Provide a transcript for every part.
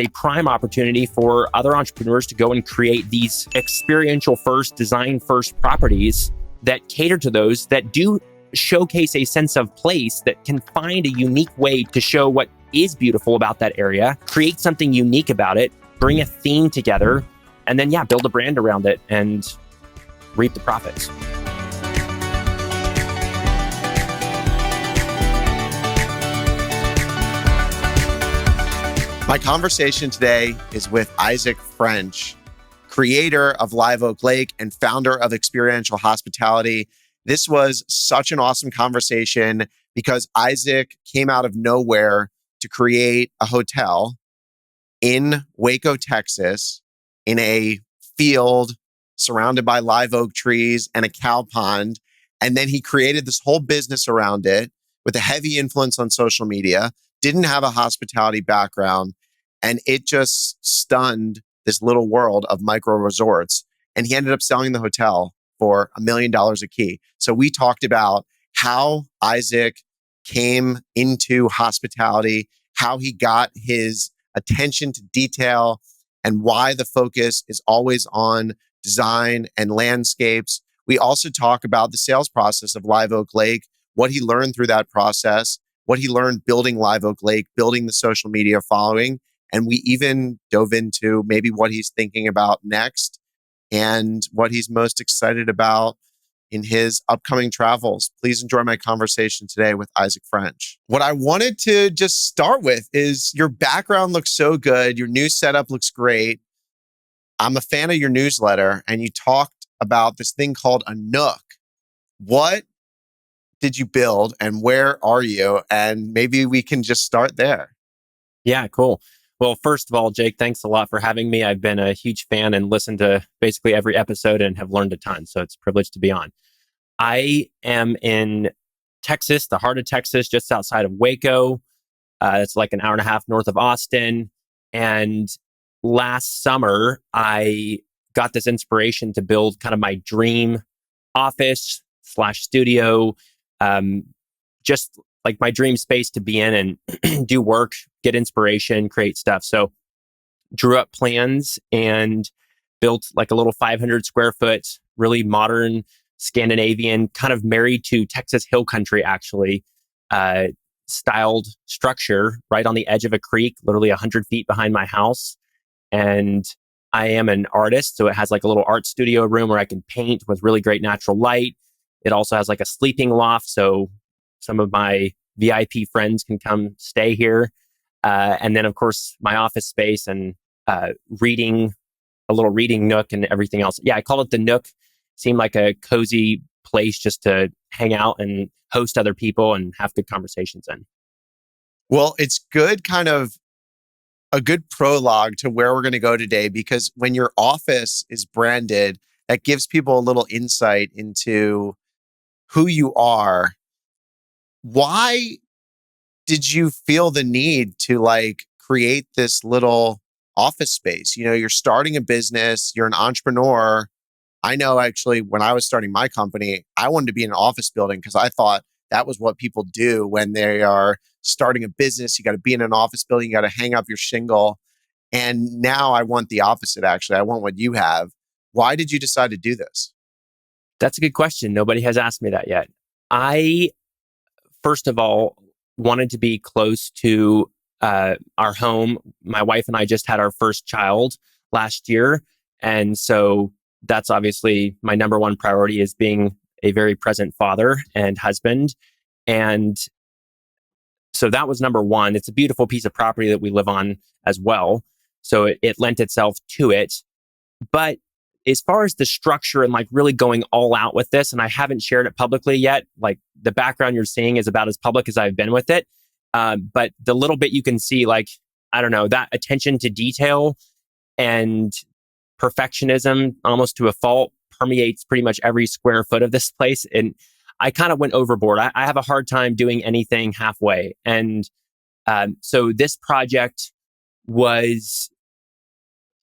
a prime opportunity for other entrepreneurs to go and create these experiential first, design first properties that cater to those that do showcase a sense of place, that can find a unique way to show what is beautiful about that area, create something unique about it, bring a theme together, and then, build a brand around it and reap the profits. My conversation today is with Isaac French, creator of Live Oak Lake and founder of Experiential Hospitality. This was such an awesome conversation because Isaac came out of nowhere to create a hotel in Waco, Texas, in a field surrounded by live oak trees and a cow pond. And then he created this whole business around it with a heavy influence on social media, didn't have a hospitality background, and it just stunned this little world of micro resorts. And he ended up selling the hotel for $1 million a key. So we talked about how Isaac came into hospitality, how he got his attention to detail, and why the focus is always on design and landscapes. We also talk about the sales process of Live Oak Lake, what he learned through that process, what he learned building Live Oak Lake, building the social media following. And we even dove into maybe what he's thinking about next and what he's most excited about in his upcoming travels. Please enjoy my conversation today with Isaac French. What I wanted to just start with is your background looks so good. Your new setup looks great. I'm a fan of your newsletter, and you talked about this thing called a Nook. What did you build and where are you? And maybe we can just start there. Yeah, cool. Well, first of all, Jake, thanks a lot for having me. I've been a huge fan and listened to basically every episode and have learned a ton. So it's a privilege to be on. I am in Texas, the heart of Texas, just outside of Waco. It's like an hour and a half north of Austin. And last summer, I got this inspiration to build kind of my dream office / studio, just like my dream space to be in and do work, get inspiration, create stuff. So drew up plans and built like a little 500 square foot, really modern Scandinavian, kind of married to Texas hill country, actually, styled structure right on the edge of a creek, literally 100 feet behind my house. And I am an artist, so it has like a little art studio room where I can paint with really great natural light. It also has like a sleeping loft, so some of my VIP friends can come stay here. And then, of course, my office space and a little reading nook and everything else. Yeah, I call it the Nook. Seemed like a cozy place just to hang out and host other people and have good conversations in. Well, it's good, kind of a good prologue to where we're going to go today, because when your office is branded, that gives people a little insight into who you are. Why did you feel the need to create this little office space? You know, you're starting a business, you're an entrepreneur. I know actually when I was starting my company, I wanted to be in an office building because I thought that was what people do when they are starting a business. You got to be in an office building, you got to hang up your shingle. And now I want the opposite, actually. I want what you have. Why did you decide to do this? That's a good question. Nobody has asked me that yet. I, first of all, wanted to be close to our home. My wife and I just had our first child last year. And so that's obviously my number one priority, is being a very present father and husband. And so that was number one. It's a beautiful piece of property that we live on as well. So it lent itself to it. But as far as the structure and really going all out with this, and I haven't shared it publicly yet, the background you're seeing is about as public as I've been with it. But the little bit you can see, I don't know, that attention to detail and perfectionism almost to a fault permeates pretty much every square foot of this place. And I kind of went overboard. I have a hard time doing anything halfway. And so this project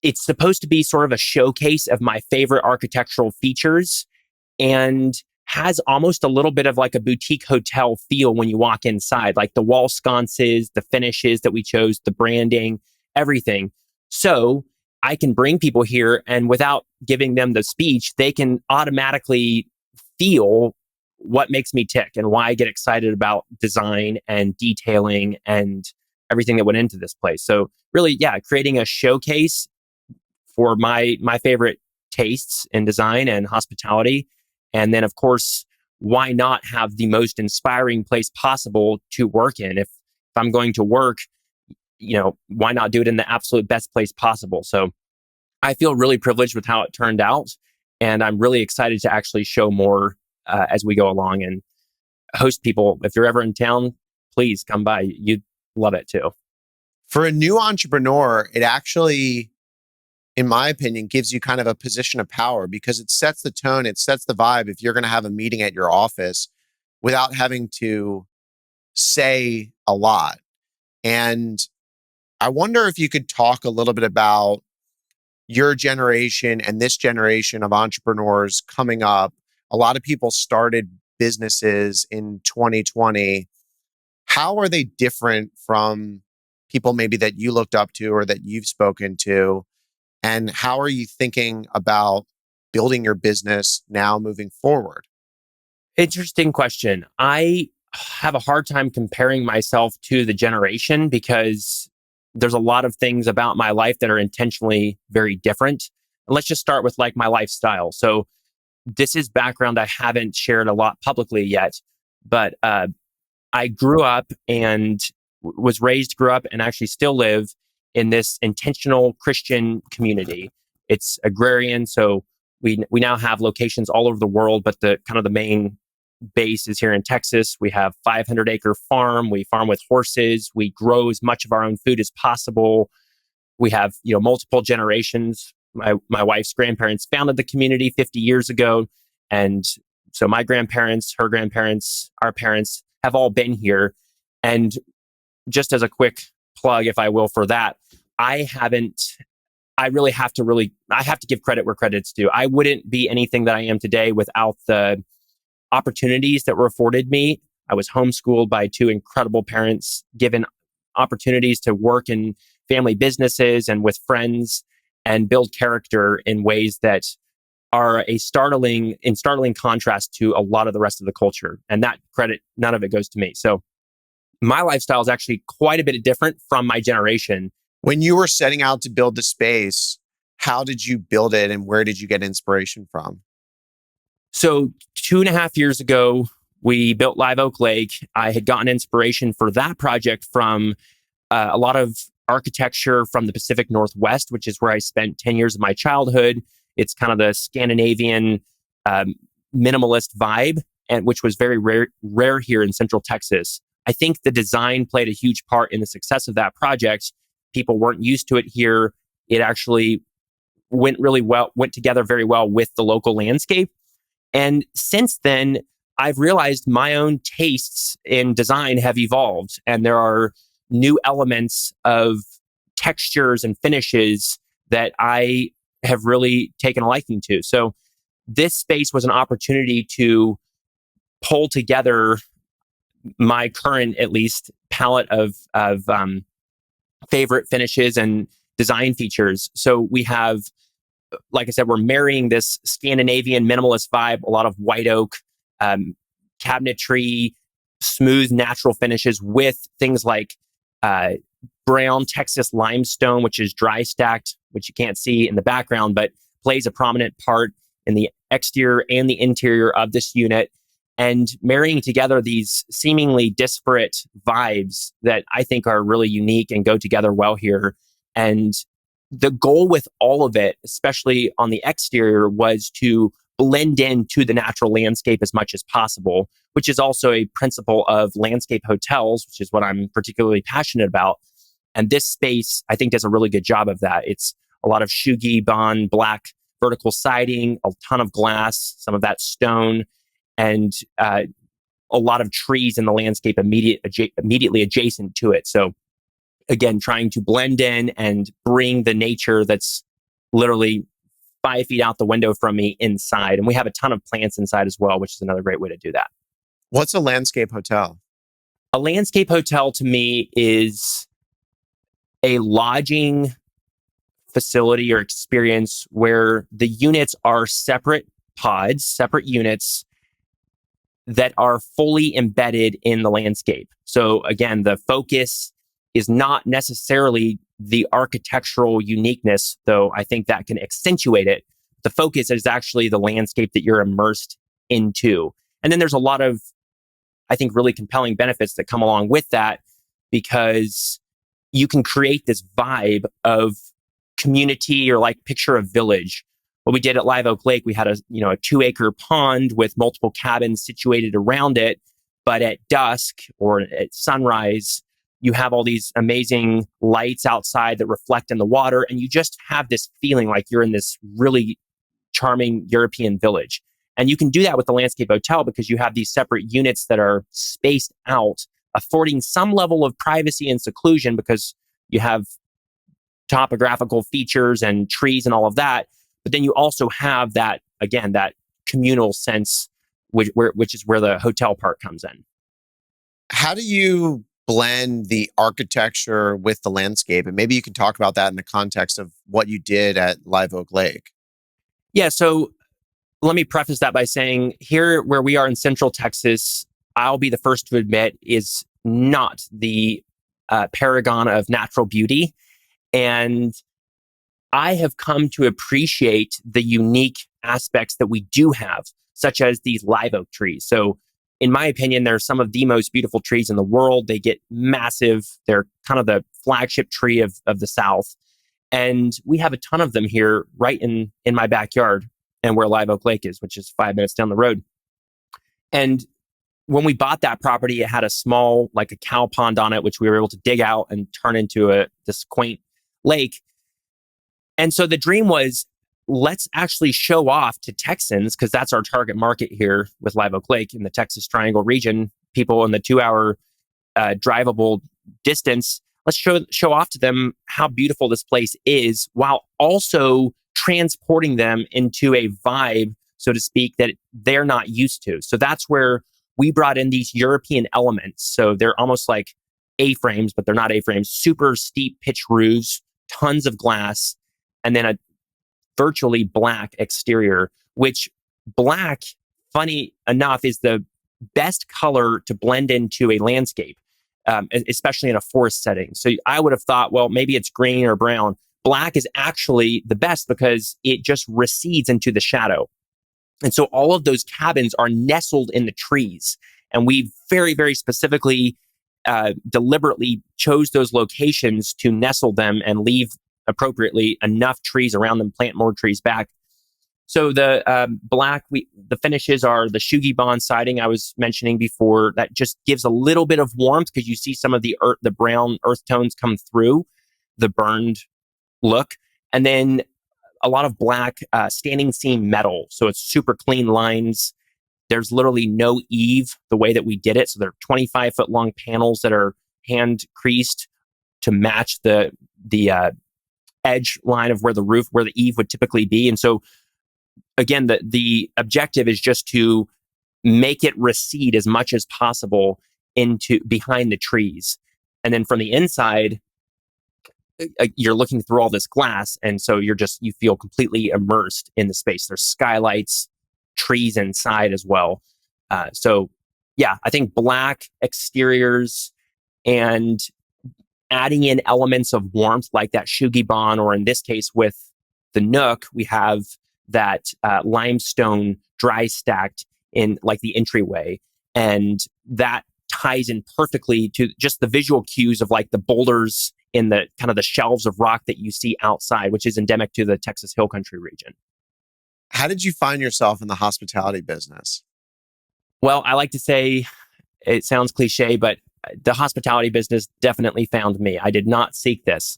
it's supposed to be sort of a showcase of my favorite architectural features, and has almost a little bit of a boutique hotel feel when you walk inside, like the wall sconces, the finishes that we chose, the branding, everything. So I can bring people here, and without giving them the speech, they can automatically feel what makes me tick and why I get excited about design and detailing and everything that went into this place. So really, yeah, creating a showcase for my favorite tastes in design and hospitality. And then of course, why not have the most inspiring place possible to work in? If I'm going to work, why not do it in the absolute best place possible? So I feel really privileged with how it turned out. And I'm really excited to actually show more as we go along and host people. If you're ever in town, please come by. You'd love it too. For a new entrepreneur, it actually, in my opinion, gives you kind of a position of power because it sets the tone, it sets the vibe if you're going to have a meeting at your office without having to say a lot. And I wonder if you could talk a little bit about your generation and this generation of entrepreneurs coming up. A lot of people started businesses in 2020. How are they different from people maybe that you looked up to or that you've spoken to? And how are you thinking about building your business now moving forward? Interesting question. I have a hard time comparing myself to the generation because there's a lot of things about my life that are intentionally very different. And let's just start with like my lifestyle. So this is background I haven't shared a lot publicly yet, but I grew up and was raised, grew up, and actually still live in this intentional Christian community. It's agrarian, so we now have locations all over the world, but the kind of the main base is here in Texas. We have 500-acre farm. We farm with horses. We grow as much of our own food as possible. We have multiple generations. My wife's grandparents founded the community 50 years ago, and so my grandparents, her grandparents, our parents have all been here. And just as a quick plug, if I will, for that, I have to give credit where credit's due. I wouldn't be anything that I am today without the opportunities that were afforded me. I was homeschooled by two incredible parents, given opportunities to work in family businesses and with friends and build character in ways that are in startling contrast to a lot of the rest of the culture. And that credit, none of it goes to me. So my lifestyle is actually quite a bit different from my generation. When you were setting out to build the space, how did you build it and where did you get inspiration from? So 2.5 years ago, we built Live Oak Lake. I had gotten inspiration for that project from a lot of architecture from the Pacific Northwest, which is where I spent 10 years of my childhood. It's kind of the Scandinavian minimalist vibe, and which was very rare here in Central Texas. I think the design played a huge part in the success of that project. People weren't used to it here. It actually went together very well with the local landscape. And since then, I've realized my own tastes in design have evolved, and there are new elements of textures and finishes that I have really taken a liking to. So this space was an opportunity to pull together my current, at least, palette of favorite finishes and design features. So we have, like I said, we're marrying this Scandinavian minimalist vibe, a lot of white oak, cabinetry, smooth natural finishes with things like brown Texas limestone, which is dry stacked, which you can't see in the background, but plays a prominent part in the exterior and the interior of this unit. And marrying together these seemingly disparate vibes that I think are really unique and go together well here. And the goal with all of it, especially on the exterior, was to blend into the natural landscape as much as possible, which is also a principle of landscape hotels, which is what I'm particularly passionate about. And this space, I think, does a really good job of that. It's a lot of Shugi Bond black vertical siding, a ton of glass, some of that stone, and a lot of trees in the landscape immediately adjacent to it. So again, trying to blend in and bring the nature that's literally 5 feet out the window from me inside. And we have a ton of plants inside as well, which is another great way to do that. What's a landscape hotel? A landscape hotel to me is a lodging facility or experience where the units are separate pods, separate units that are fully embedded in the landscape. So again, the focus is not necessarily the architectural uniqueness, though I think that can accentuate it. The focus is actually the landscape that you're immersed into. And then there's a lot of, I think, really compelling benefits that come along with that, because you can create this vibe of community, or like picture a village. What we did at Live Oak Lake, we had a 2-acre pond with multiple cabins situated around it. But at dusk or at sunrise, you have all these amazing lights outside that reflect in the water. And you just have this feeling like you're in this really charming European village. And you can do that with the landscape hotel because you have these separate units that are spaced out, affording some level of privacy and seclusion because you have topographical features and trees and all of that. But then you also have that, again, that communal sense, which is where the hotel part comes in. How do you blend the architecture with the landscape? And maybe you can talk about that in the context of what you did at Live Oak Lake. Yeah, so let me preface that by saying here where we are in Central Texas, I'll be the first to admit, is not the paragon of natural beauty. And I have come to appreciate the unique aspects that we do have, such as these live oak trees. So in my opinion, they're some of the most beautiful trees in the world. They get massive. They're kind of the flagship tree of the South. And we have a ton of them here right in my backyard and where Live Oak Lake is, which is 5 minutes down the road. And when we bought that property, it had a small, like a cow pond on it, which we were able to dig out and turn into this quaint lake. And so the dream was, let's actually show off to Texans, because that's our target market here with Live Oak Lake in the Texas Triangle region, people in the 2-hour drivable distance. Let's show off to them how beautiful this place is, while also transporting them into a vibe, so to speak, that they're not used to. So that's where we brought in these European elements. So they're almost like A-frames, but they're not A-frames, super steep pitch roofs, tons of glass, and then a virtually black exterior, which black, funny enough, is the best color to blend into a landscape, especially in a forest setting. So I would have thought, well, maybe it's green or brown. Black is actually the best because it just recedes into the shadow. And so all of those cabins are nestled in the trees. And we very, very specifically, deliberately chose those locations to nestle them and leave appropriately enough trees around them, plant more trees back. So the black, the finishes are the Shugibon siding I was mentioning before. That just gives a little bit of warmth because you see some of the brown earth tones come through the burned look. And then a lot of black standing seam metal. So it's super clean lines. There's literally no eave the way that we did it. So they're 25-foot long panels that are hand creased to match the edge line of where the eave would typically be. And so again, the objective is just to make it recede as much as possible into behind the trees. And then from the inside, you're looking through all this glass. And so you feel completely immersed in the space. There's skylights, trees inside as well. So yeah, I think black exteriors and adding in elements of warmth like that Shugibon, or in this case with the Nook, we have that limestone dry stacked in like the entryway. And that ties in perfectly to just the visual cues of like the boulders in the kind of the shelves of rock that you see outside, which is endemic to the Texas Hill Country region. How did you find yourself in the hospitality business? Well, I like to say, it sounds cliche, but the hospitality business definitely found me. I did not seek this.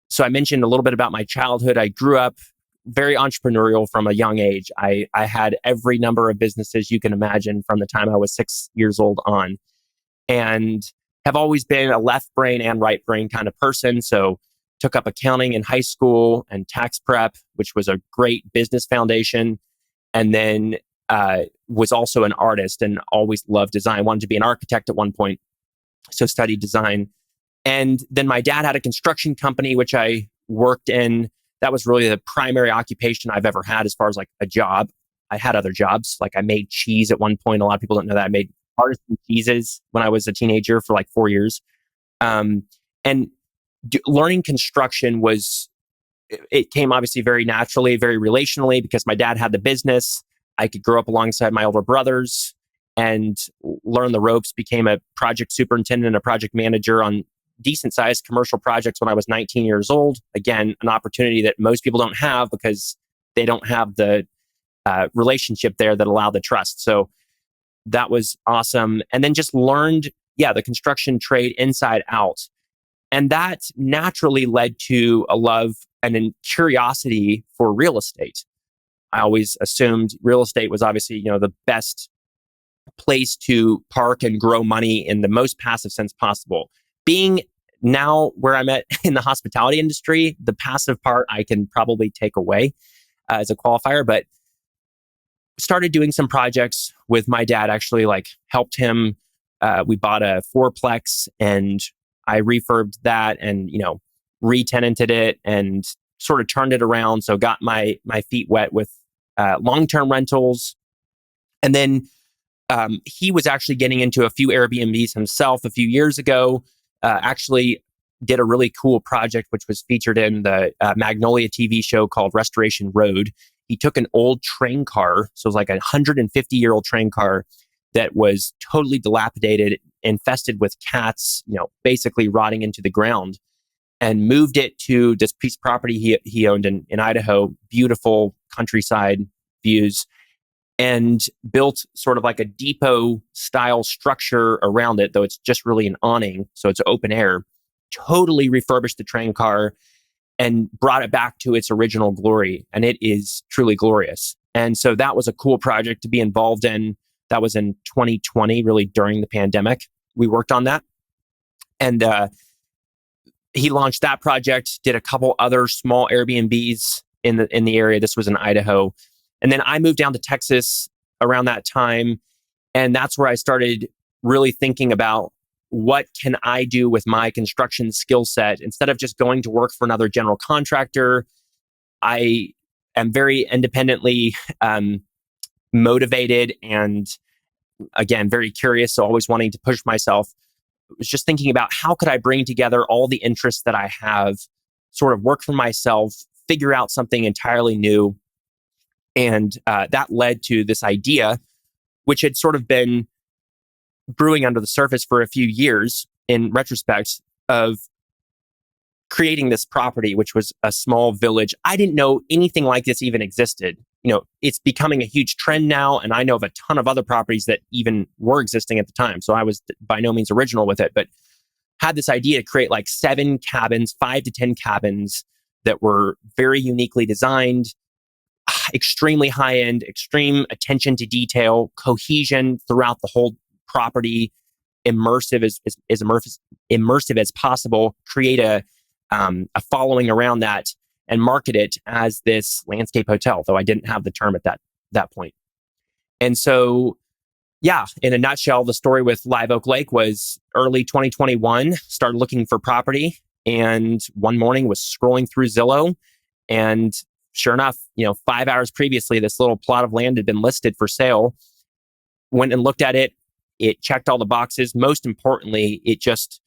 So I mentioned a little bit about my childhood. I grew up very entrepreneurial from a young age. I had every number of businesses you can imagine from the time I was 6 years old on, and have always been a left brain and right brain kind of person. So took up accounting in high school and tax prep, which was a great business foundation. And then was also an artist and always loved design. Wanted to be an architect at one point. So studied design. And then my dad had a construction company, which I worked in. That was really the primary occupation I've ever had as far as like a job. I had other jobs. Like I made cheese at one point. A lot of people don't know that. I made artisan cheeses when I was a teenager for like 4 years. And learning construction it came obviously very naturally, very relationally because my dad had the business. I could grow up alongside my older brothers and learn the ropes, became a project superintendent, a project manager on decent sized commercial projects when I was 19 years old. Again, an opportunity that most people don't have because they don't have the relationship there that allow the trust. So that was awesome. And then just learned, the construction trade inside out. And that naturally led to a love and a curiosity for real estate. I always assumed real estate was obviously, the best place to park and grow money in the most passive sense possible. Being now where I'm at in the hospitality industry, the passive part I can probably take away as a qualifier, but started doing some projects with my dad, actually like helped him. We bought a fourplex and I refurbed that and, re-tenanted it and sort of turned it around. So got my feet wet with long-term rentals. And then he was actually getting into a few Airbnbs himself a few years ago. Actually did a really cool project, which was featured in the Magnolia TV show called Restoration Road. He took an old train car. So it was like a 150-year-old train car that was totally dilapidated, infested with cats, basically rotting into the ground, and moved it to this piece of property he owned in Idaho, beautiful countryside views, and built sort of like a depot style structure around it, though it's just really an awning. So it's open air, totally refurbished the train car and brought it back to its original glory. And it is truly glorious. And so that was a cool project to be involved in. That was in 2020, really during the pandemic. We worked on that. And he launched that project, did a couple other small Airbnbs in the area. This was in Idaho. And then I moved down to Texas around that time. And that's where I started really thinking about what can I do with my construction skill set instead of just going to work for another general contractor. I am very independently motivated and, again, very curious. So always wanting to push myself. I was just thinking about how could I bring together all the interests that I have, sort of work for myself, figure out something entirely new. And that led to this idea, which had sort of been brewing under the surface for a few years in retrospect, of creating this property, which was a small village. I didn't know anything like this even existed. It's becoming a huge trend now. And I know of a ton of other properties that even were existing at the time. So I was by no means original with it, but had this idea to create like 7 cabins, 5 to 10 cabins that were very uniquely designed, extremely high end, extreme attention to detail, cohesion throughout the whole property, immersive as possible, create a following around that and market it as this landscape hotel, though I didn't have the term at that point. And so, in a nutshell, the story with Live Oak Lake was early 2021, started looking for property, and one morning was scrolling through Zillow, and sure enough, 5 hours previously, this little plot of land had been listed for sale. Went and looked at it. It checked all the boxes. Most importantly, it just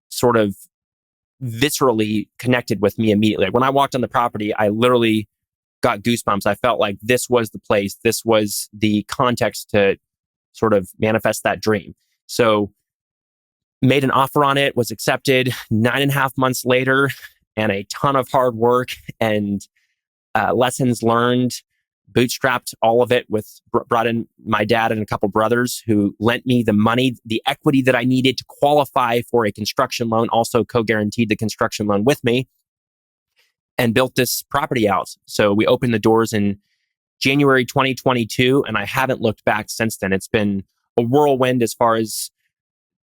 sort of viscerally connected with me immediately. Like when I walked on the property, I literally got goosebumps. I felt like this was the place. This was the context to sort of manifest that dream. So made an offer on it, was accepted 9.5 months later, and a ton of hard work and lessons learned, bootstrapped all of it brought in my dad and a couple brothers who lent me the money, the equity that I needed to qualify for a construction loan, also co-guaranteed the construction loan with me, and built this property out. So we opened the doors in January 2022, and I haven't looked back since then. It's been a whirlwind as far as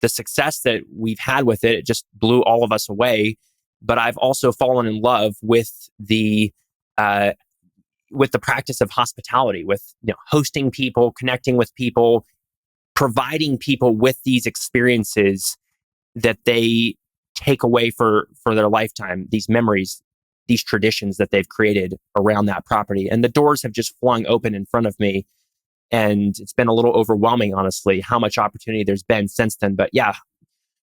the success that we've had with it. It just blew all of us away. But I've also fallen in love with the practice of hospitality, with hosting people, connecting with people, providing people with these experiences that they take away for their lifetime, these memories, these traditions that they've created around that property. And the doors have just flung open in front of me. And it's been a little overwhelming, honestly, how much opportunity there's been since then. But yeah,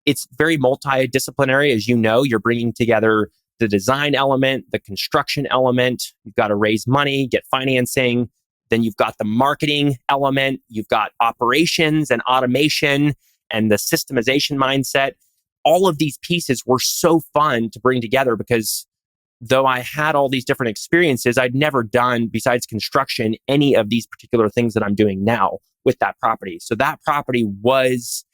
it's very multidisciplinary. As you know, you're bringing together the design element, the construction element. You've got to raise money, get financing. Then you've got the marketing element. You've got operations and automation and the systemization mindset. All of these pieces were so fun to bring together because though I had all these different experiences, I'd never done, besides construction, any of these particular things that I'm doing now with that property. So that property was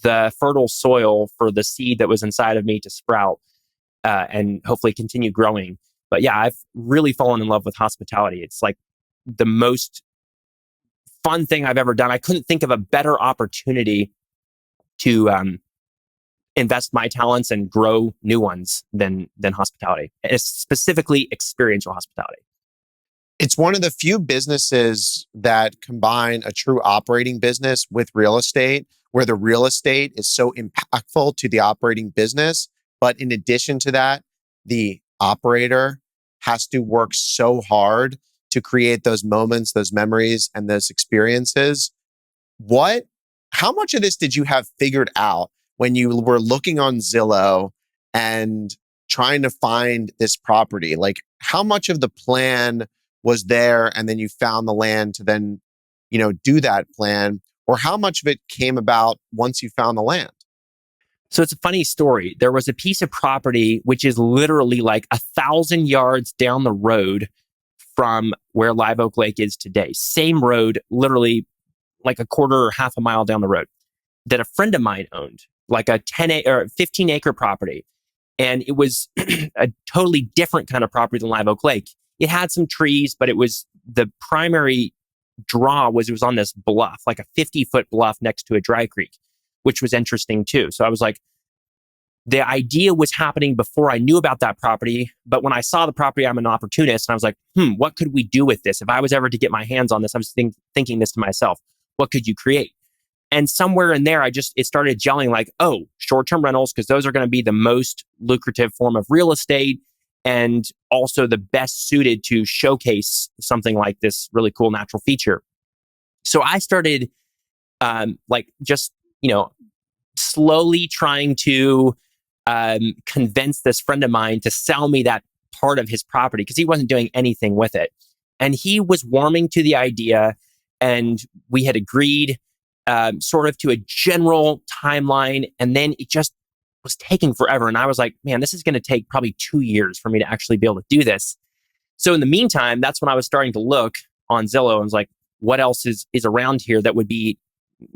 the fertile soil for the seed that was inside of me to sprout and hopefully continue growing. But yeah, I've really fallen in love with hospitality. It's like the most fun thing I've ever done. I couldn't think of a better opportunity to invest my talents and grow new ones than hospitality, and specifically experiential hospitality. It's one of the few businesses that combine a true operating business with real estate, where the real estate is so impactful to the operating business. But in addition to that, the operator has to work so hard to create those moments, those memories, and those experiences. How much of this did you have figured out when you were looking on Zillow and trying to find this property? Like, how much of the plan was there and then you found the land to then, do that plan? Or how much of it came about once you found the land? So it's a funny story. There was a piece of property which is literally like 1,000 yards down the road from where Live Oak Lake is today. Same road, literally like a quarter or half a mile down the road, that a friend of mine owned, like a 15 acre property. And it was a totally different kind of property than Live Oak Lake. It had some trees, but the primary draw was it was on this bluff, like a 50-foot bluff next to a dry creek, which was interesting too. So I was like, the idea was happening before I knew about that property. But when I saw the property, I'm an opportunist. And I was like, what could we do with this? If I was ever to get my hands on this, I was thinking this to myself, what could you create? And somewhere in there, it started gelling like, short-term rentals, because those are going to be the most lucrative form of real estate and also the best suited to showcase something like this really cool natural feature. So I started slowly trying to convince this friend of mine to sell me that part of his property because he wasn't doing anything with it. And he was warming to the idea, and we had agreed sort of to a general timeline. And then it just was taking forever. And I was like, man, this is going to take probably 2 years for me to actually be able to do this. So in the meantime, that's when I was starting to look on Zillow and was like, what else is around here that would be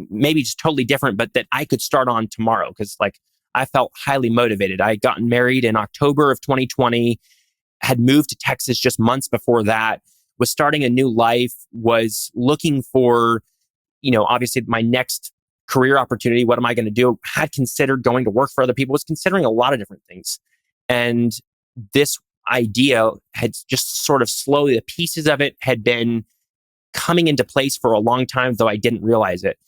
maybe just totally different, but that I could start on tomorrow? Because I felt highly motivated. I had gotten married in October of 2020, had moved to Texas just months before that, was starting a new life, was looking for, obviously my next career opportunity. What am I going to do? Had considered going to work for other people, was considering a lot of different things. And this idea had just sort of slowly, the pieces of it had been coming into place for a long time, though I didn't realize it.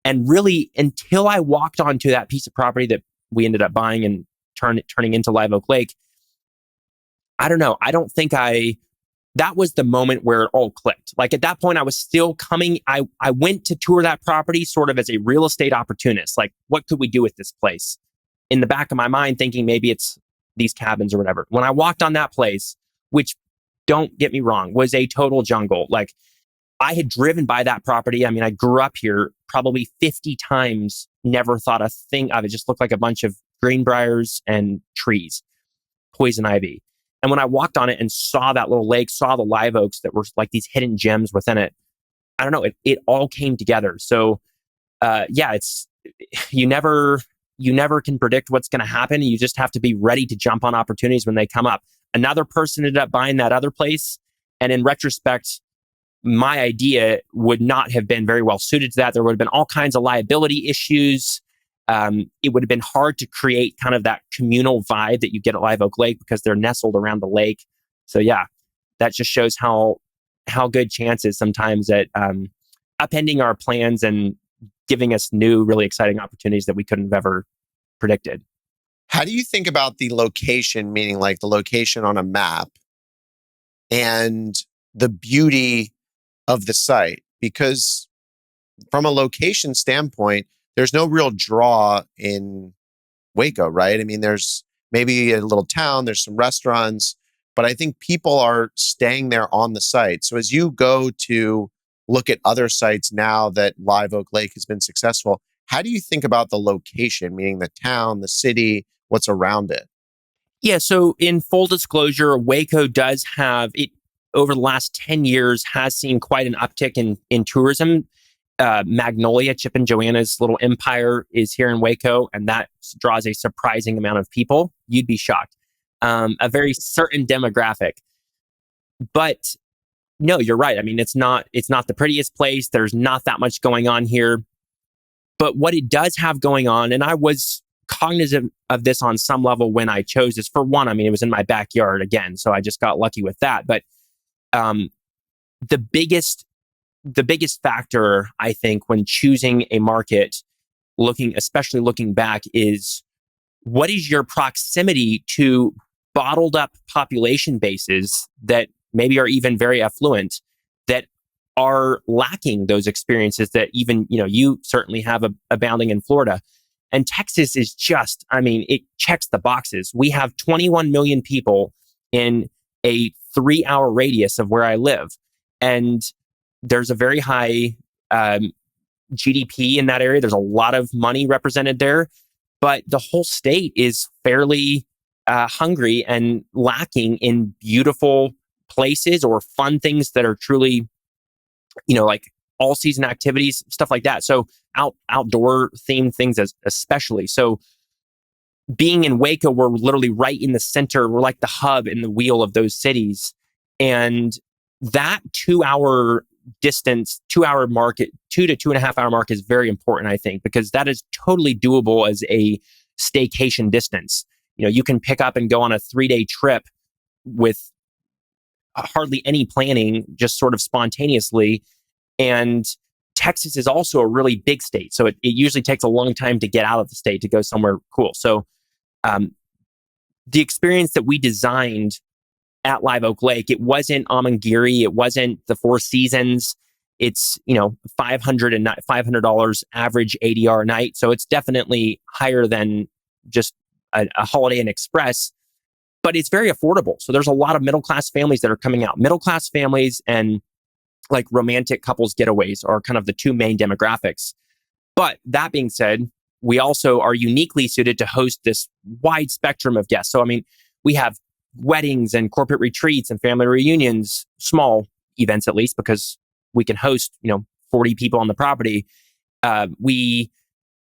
And really, until I walked onto that piece of property that we ended up buying and turning into Live Oak Lake, I don't know. I don't think that was the moment where it all clicked. Like at that point, I was still coming. I went to tour that property sort of as a real estate opportunist. Like, what could we do with this place? In the back of my mind, thinking maybe it's these cabins or whatever. When I walked on that place, which, don't get me wrong, was a total jungle. Like, I had driven by that property. I mean, I grew up here probably 50 times, never thought a thing of it. Just looked like a bunch of greenbriers and trees, poison ivy. And when I walked on it and saw that little lake, saw the live oaks that were like these hidden gems within it, I don't know, it all came together. So it's you never can predict what's going to happen. You just have to be ready to jump on opportunities when they come up. Another person ended up buying that other place. And in retrospect, my idea would not have been very well suited to that. There would have been all kinds of liability issues. It would have been hard to create kind of that communal vibe that you get at Live Oak Lake because they're nestled around the lake. So yeah, that just shows how good chances sometimes at upending our plans and giving us new, really exciting opportunities that we couldn't have ever predicted. How do you think about the location, meaning like the location on a map and the beauty of the site? Because from a location standpoint, there's no real draw in Waco, right? I mean, there's maybe a little town, there's some restaurants, but I think people are staying there on the site. So as you go to look at other sites now that Live Oak Lake has been successful, how do you think about the location, meaning the town, the city, what's around it? Yeah. So in full disclosure, Waco does have it over the last 10 years has seen quite an uptick in tourism. Magnolia, Chip and Joanna's little empire is here in Waco, and that draws a surprising amount of people. You'd be shocked. A very certain demographic. But no, you're right. I mean, it's not the prettiest place. There's not that much going on here. But what it does have going on, and I was cognizant of this on some level when I chose this. For one, I mean, it was in my backyard again, so I just got lucky with that. But um, the biggest the biggest factor, I think, when choosing a market, especially looking back, is what is your proximity to bottled up population bases that maybe are even very affluent, that are lacking those experiences that even you certainly have abounding in Florida. And Texas is just, I mean, it checks the boxes. We have 21 million people in a 3-hour radius of where I live, and there's a very high GDP in that area. There's a lot of money represented there, but the whole state is fairly hungry and lacking in beautiful places or fun things that are truly, like all season activities, stuff like that. So outdoor themed things especially. So being in Waco, we're literally right in the center. We're like the hub in the wheel of those cities. And that 2-hour distance, 2-hour market, 2 to 2.5 hour mark is very important, I think, because that is totally doable as a staycation distance. You can pick up and go on a 3-day trip with hardly any planning, just sort of spontaneously. And Texas is also a really big state. So it usually takes a long time to get out of the state to go somewhere cool. So the experience that we designed at Live Oak Lake, it wasn't Amangiri, it wasn't the Four Seasons. It's $500 average ADR a night, so it's definitely higher than just a Holiday Inn Express, but it's very affordable. So there's a lot of middle class families that are coming out. Middle class families and like romantic couples getaways are kind of the two main demographics. But that being said, we also are uniquely suited to host this wide spectrum of guests. So I mean, we have weddings and corporate retreats and family reunions, small events at least, because we can host 40 people on the property. We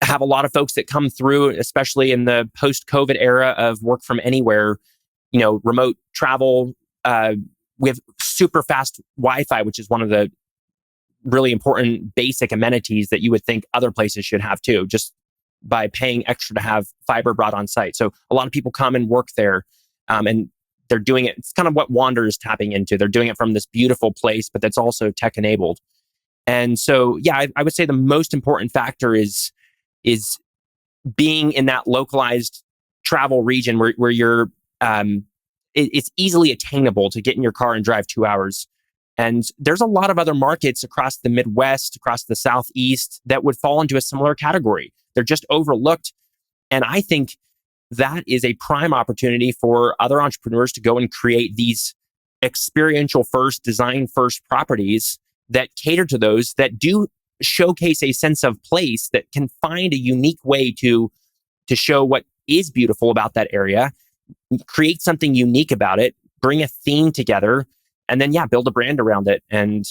have a lot of folks that come through, especially in the post-COVID era of work from anywhere, remote travel. We have super fast Wi-Fi, which is one of the really important basic amenities that you would think other places should have too, just by paying extra to have fiber brought on site. So a lot of people come and work there, and they're doing it. It's kind of what Wander is tapping into. They're doing it from this beautiful place, but that's also tech enabled. And so, yeah, I would say the most important factor is being in that localized travel region where you're, it's easily attainable to get in your car and drive 2 hours. And there's a lot of other markets across the Midwest, across the Southeast that would fall into a similar category. They're just overlooked. And I think that is a prime opportunity for other entrepreneurs to go and create these experiential first, design first properties that cater to those, that do showcase a sense of place, that can find a unique way to show what is beautiful about that area, create something unique about it, bring a theme together, and then, build a brand around it and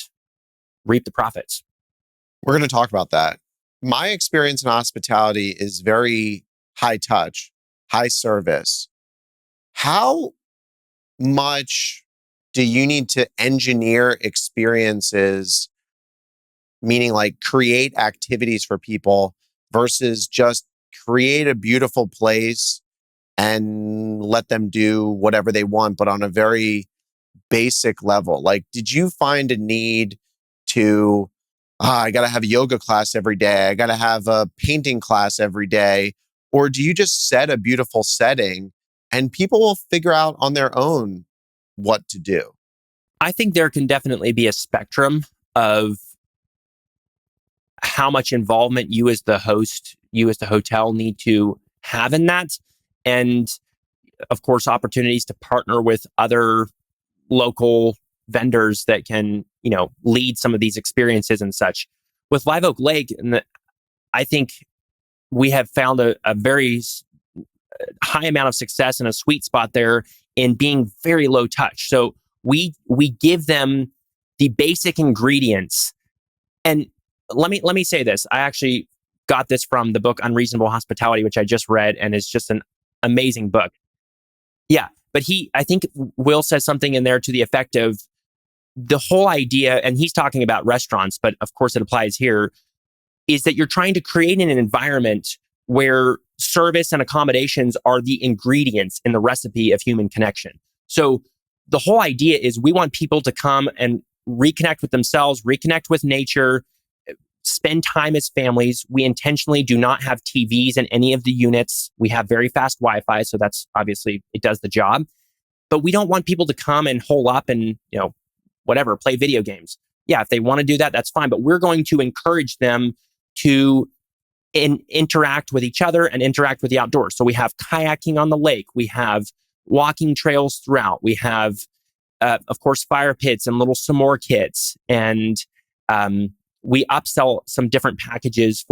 reap the profits. We're going to talk about that. My experience in hospitality is very high touch, high service. How much do you need to engineer experiences, meaning like create activities for people, versus just create a beautiful place and let them do whatever they want, but on a very basic level? Like, did you find a need to, I got to have a yoga class every day, I got to have a painting class every day? Or do you just set a beautiful setting and people will figure out on their own what to do? I think there can definitely be a spectrum of how much involvement you as the host, you as the hotel need to have in that. And of course, opportunities to partner with other local vendors that can, lead some of these experiences and such. With Live Oak Lake, I think we have found a very high amount of success and a sweet spot there in being very low touch. So we give them the basic ingredients. And let me say this. I actually got this from the book Unreasonable Hospitality, which I just read, and is just an amazing book. Yeah, but I think Will says something in there to the effect of the whole idea, and he's talking about restaurants, but of course it applies here, is that you're trying to create an environment where service and accommodations are the ingredients in the recipe of human connection. So the whole idea is we want people to come and reconnect with themselves, reconnect with nature, spend time as families. We intentionally do not have TVs in any of the units. We have very fast Wi-Fi, so that's obviously, it does the job. But we don't want people to come and hole up and, whatever, play video games. Yeah, if they want to do that, that's fine. But we're going to encourage them to interact with each other and interact with the outdoors. So we have kayaking on the lake. We have walking trails throughout. We have, of course, fire pits and little s'more kits. And we upsell some different packages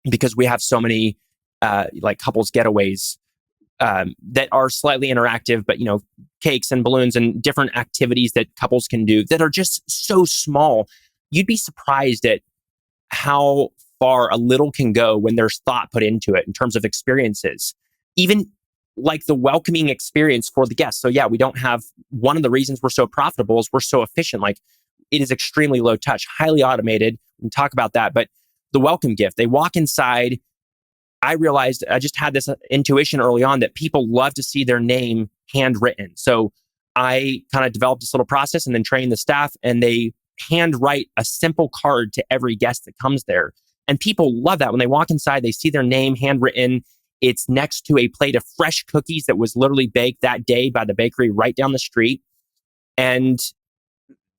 because we have so many like couples getaways that are slightly interactive, but cakes and balloons and different activities that couples can do that are just so small. You'd be surprised at how far a little can go when there's thought put into it in terms of experiences. Even like the welcoming experience for the guests. So yeah, we don't have, one of the reasons we're so profitable is we're so efficient. Like it is extremely low touch, highly automated. We can talk about that, but the welcome gift, they walk inside. I realized I just had this intuition early on that people love to see their name handwritten. So I kind of developed this little process and then trained the staff, and they handwrite a simple card to every guest that comes there. And people love that. When they walk inside, they see their name handwritten. It's next to a plate of fresh cookies that was literally baked that day by the bakery right down the street. And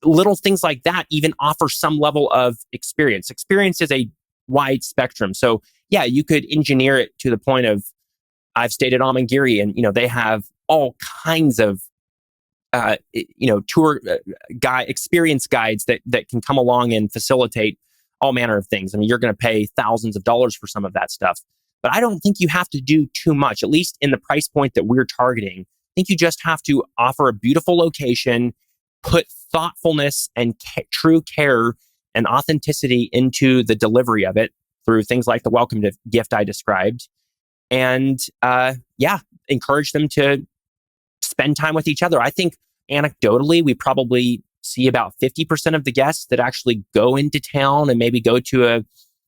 little things like that even offer some level of experience. Experience is a wide spectrum. So yeah, you could engineer it to the point of, I've stayed at Amangiri, and they have all kinds of tour experience guides that can come along and facilitate all manner of things. I mean, you're going to pay thousands of dollars for some of that stuff, but I don't think you have to do too much, at least in the price point that we're targeting. I think you just have to offer a beautiful location, put thoughtfulness and true care and authenticity into the delivery of it through things like the welcome gift I described. And encourage them to spend time with each other. I think anecdotally, we probably see about 50% of the guests that actually go into town and maybe go to a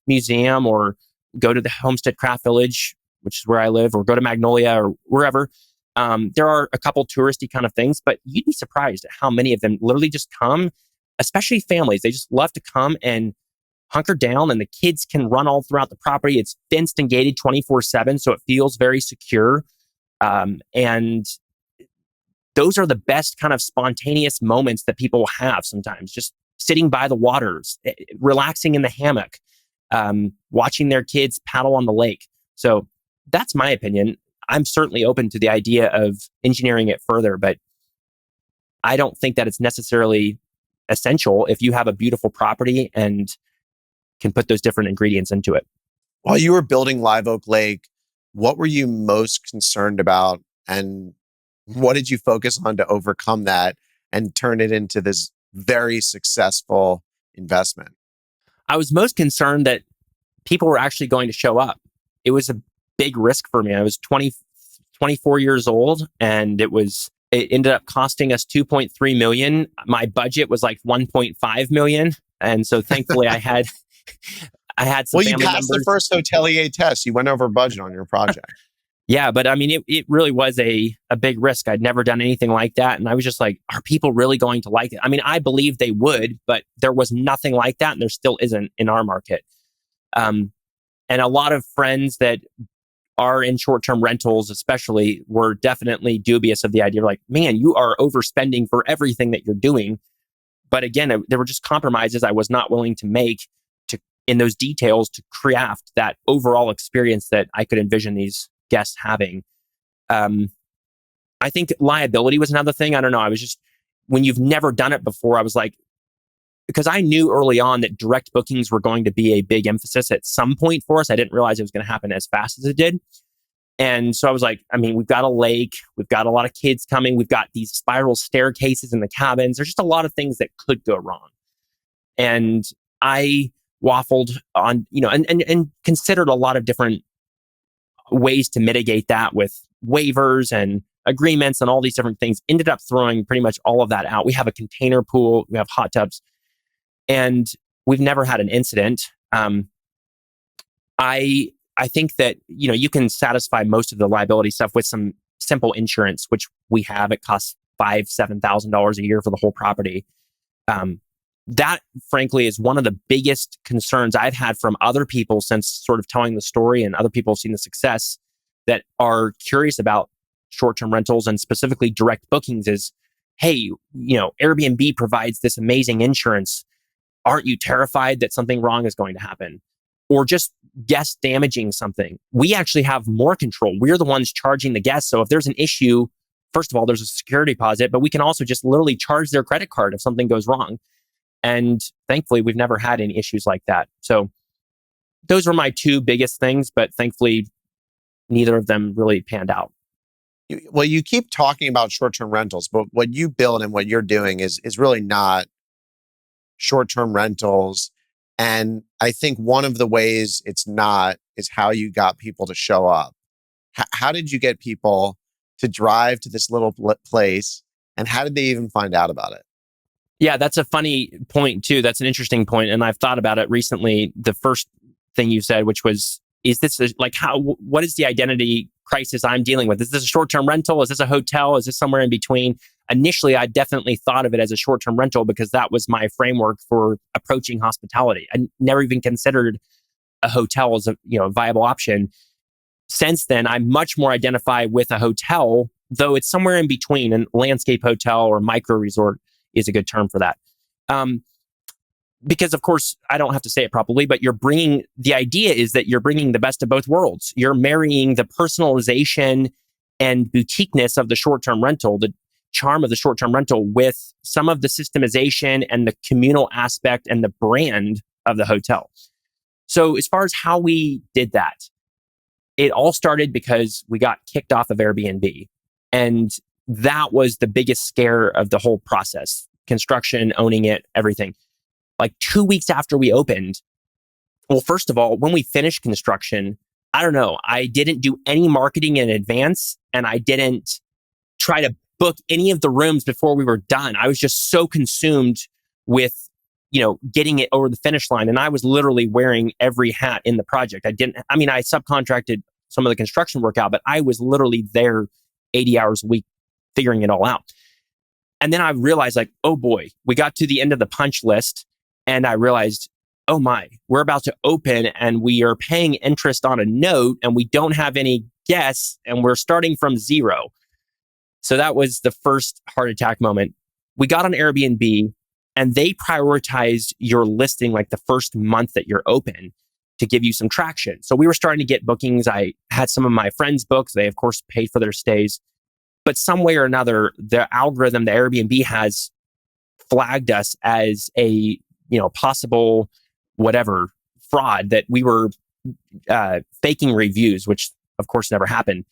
museum or go to the Homestead Craft Village, which is where I live, or go to Magnolia or wherever. There are a couple touristy kind of things, but you'd be surprised at how many of them literally just come, especially families. They just love to come and hunker down, and the kids can run all throughout the property. It's fenced and gated 24/7, so it feels very secure. And those are the best kind of spontaneous moments that people have sometimes, just sitting by the waters, relaxing in the hammock, watching their kids paddle on the lake. So that's my opinion. I'm certainly open to the idea of engineering it further, but I don't think that it's necessarily essential if you have a beautiful property and can put those different ingredients into it. While you were building Live Oak Lake, what were you most concerned about, and what did you focus on to overcome that and turn it into this very successful investment? I was most concerned that people were actually going to show up. It was a big risk for me. I was 24 years old, and it ended up costing us 2.3 million. My budget was like 1.5 million. And so thankfully I had some well, you family passed members. the first hotelier test. You went over budget on your project. Yeah, but I mean, it really was a big risk. I'd never done anything like that. And I was just like, are people really going to like it? I mean, I believe they would, but there was nothing like that. And there still isn't in our market. And a lot of friends that are in short-term rentals, especially, were definitely dubious of the idea, like, man, you are overspending for everything that you're doing. But again, there were just compromises I was not willing to make to in those details to craft that overall experience that I could envision these guests having. I think liability was another thing. I don't know. I was just, when you've never done it before, I was like, because I knew early on that direct bookings were going to be a big emphasis at some point for us. I didn't realize it was going to happen as fast as it did. And so I was like, I mean, we've got a lake, we've got a lot of kids coming, we've got these spiral staircases in the cabins. There's just a lot of things that could go wrong. And I waffled on, and considered a lot of different ways to mitigate that with waivers and agreements and all these different things. Ended up throwing pretty much all of that out. We have a container pool, we have hot tubs, and we've never had an incident. I think that, you can satisfy most of the liability stuff with some simple insurance, which we have. It costs $5,000-$7,000 a year for the whole property. That, frankly, is one of the biggest concerns I've had from other people since sort of telling the story, and other people have seen the success that are curious about short-term rentals and specifically direct bookings is, hey, Airbnb provides this amazing insurance. Aren't you terrified that something wrong is going to happen? Or just guests damaging something? We actually have more control. We're the ones charging the guests. So if there's an issue, first of all, there's a security deposit, but we can also just literally charge their credit card if something goes wrong. And thankfully, we've never had any issues like that. So those were my two biggest things, but thankfully, neither of them really panned out. Well, you keep talking about short-term rentals, but what you build and what you're doing is really not short-term rentals. And I think one of the ways it's not is how you got people to show up. How did you get people to drive to this little place, and how did they even find out about it? Yeah, that's a funny point too. That's an interesting point, and I've thought about it recently. The first thing you said, which was, is this what is the identity crisis I'm dealing with? Is this a short-term rental? Is this a hotel? Is this somewhere in between? Initially, I definitely thought of it as a short-term rental because that was my framework for approaching hospitality. I never even considered a hotel as a viable option. Since then, I much more identify with a hotel, though it's somewhere in between. And landscape hotel or micro resort is a good term for that. Because of course, I don't have to say it properly, but the idea is that you're bringing the best of both worlds. You're marrying the personalization and boutiqueness of the short-term rental, the charm of the short-term rental, with some of the systemization and the communal aspect and the brand of the hotel. So as far as how we did that, it all started because we got kicked off of Airbnb. And that was the biggest scare of the whole process. Construction, owning it, everything. Like 2 weeks after we opened, well, first of all, when we finished construction, I don't know, I didn't do any marketing in advance, and I didn't try to book any of the rooms before we were done. I was just so consumed with, getting it over the finish line. And I was literally wearing every hat in the project. I subcontracted some of the construction work out, but I was literally there 80 hours a week figuring it all out. And then I realized, like, oh boy, we got to the end of the punch list. And I realized, oh my, we're about to open and we are paying interest on a note and we don't have any guests and we're starting from zero. So that was the first heart attack moment. We got on Airbnb and they prioritize your listing like the first month that you're open to give you some traction. So we were starting to get bookings. I had some of my friends booked. They, of course, paid for their stays. But some way or another, the algorithm, the Airbnb has flagged us as a possible whatever fraud, that we were faking reviews, which of course never happened.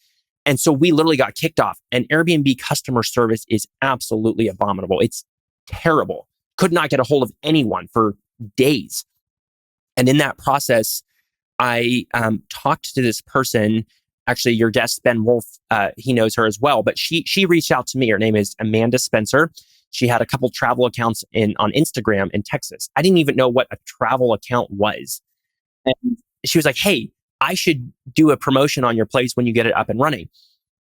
And so we literally got kicked off, and Airbnb customer service is absolutely abominable. It's terrible. Could not get a hold of anyone for days. And in that process, I talked to this person, actually your guest, Ben Wolf, he knows her as well, but she reached out to me. Her name is Amanda Spencer. She had a couple travel accounts on Instagram in Texas. I didn't even know what a travel account was. And she was like, hey, I should do a promotion on your place when you get it up and running.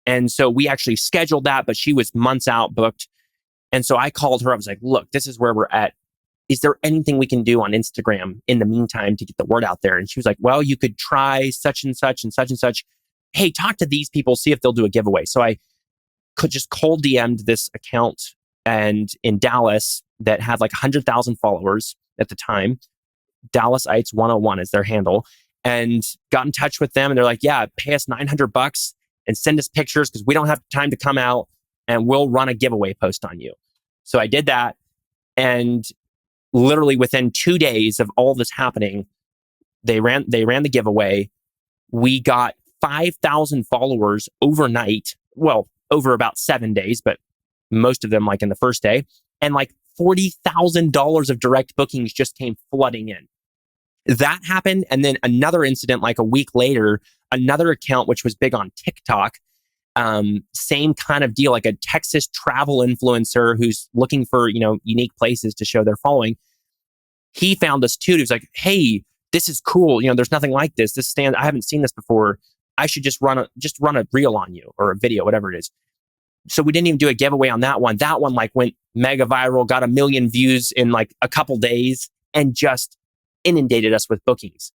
And so we actually scheduled that, but she was months out booked. And so I called her. I was like, look, this is where we're at. Is there anything we can do on Instagram in the meantime to get the word out there? And she was like, well, you could try such and such and such and such. hey, talk to these people, see if they'll do a giveaway. So I could just cold DM'd this account and in Dallas that had like 100,000 followers at the time. Dallasites 101 is their handle, and got in touch with them. And they're like, yeah, pay us $900 and send us pictures because we don't have time to come out, and we'll run a giveaway post on you. So I did that. And literally within 2 days of all this happening, they ran the giveaway. We got 5,000 followers overnight. Well, over about 7 days, but most of them like in the first day. And like $40,000 of direct bookings just came flooding in. That happened. And then another incident like a week later, another account, which was big on TikTok, same kind of deal, like a Texas travel influencer who's looking for, unique places to show their following. He found us too. He was like, hey, this is cool. There's nothing like this. I haven't seen this before. I should just run a reel on you or a video, whatever it is. So we didn't even do a giveaway on that one. That one like went mega viral, got 1 million views in like a couple days, and just inundated us with bookings.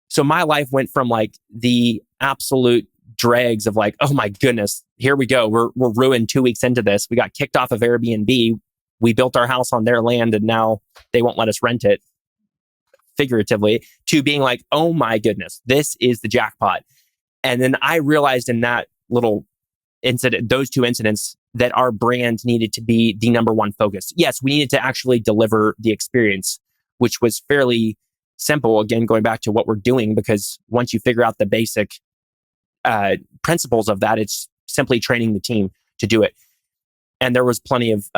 So my life went from like the absolute dregs of like, oh my goodness, here we go. We're ruined 2 weeks into this. We got kicked off of Airbnb. We built our house on their land and now they won't let us rent it, figuratively, to being like, oh my goodness, this is the jackpot. And then I realized in that little incident, those two incidents, that our brand needed to be the number one focus. Yes, we needed to actually deliver the experience, which was fairly simple. Again, going back to what we're doing, because once you figure out the basic principles of that, it's simply training the team to do it. And there was plenty of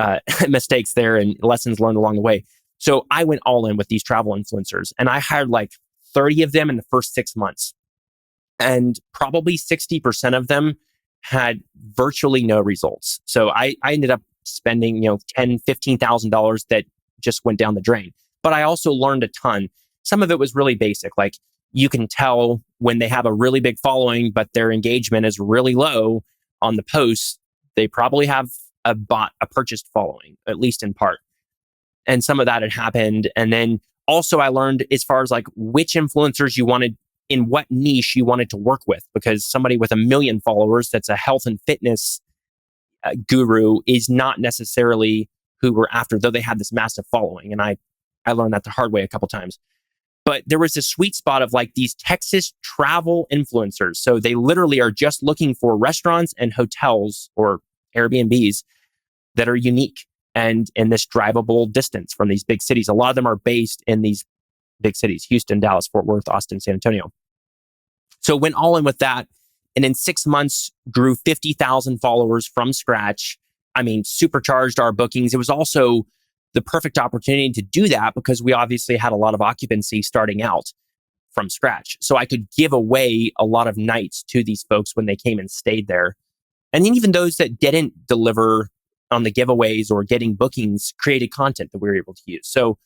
mistakes there and lessons learned along the way. So I went all in with these travel influencers, and I hired like 30 of them in the first 6 months. And probably 60% of them had virtually no results. So I ended up spending, $10,000, $15,000 that just went down the drain. But I also learned a ton. Some of it was really basic. Like you can tell when they have a really big following, but their engagement is really low on the posts, they probably have a purchased following, at least in part. And some of that had happened. And then also I learned as far as like which influencers you wanted, in what niche you wanted to work with, because somebody with 1 million followers that's a health and fitness guru is not necessarily who we're after, though they had this massive following. And I learned that the hard way a couple times. But there was this sweet spot of like these Texas travel influencers. So they literally are just looking for restaurants and hotels or Airbnbs that are unique and in this drivable distance from these big cities. A lot of them are based in these big cities: Houston, Dallas, Fort Worth, Austin, San Antonio. So went all in with that. And in 6 months, grew 50,000 followers from scratch. I mean, supercharged our bookings. It was also the perfect opportunity to do that because we obviously had a lot of occupancy starting out from scratch. So I could give away a lot of nights to these folks when they came and stayed there. And then even those that didn't deliver on the giveaways or getting bookings created content that we were able to use. So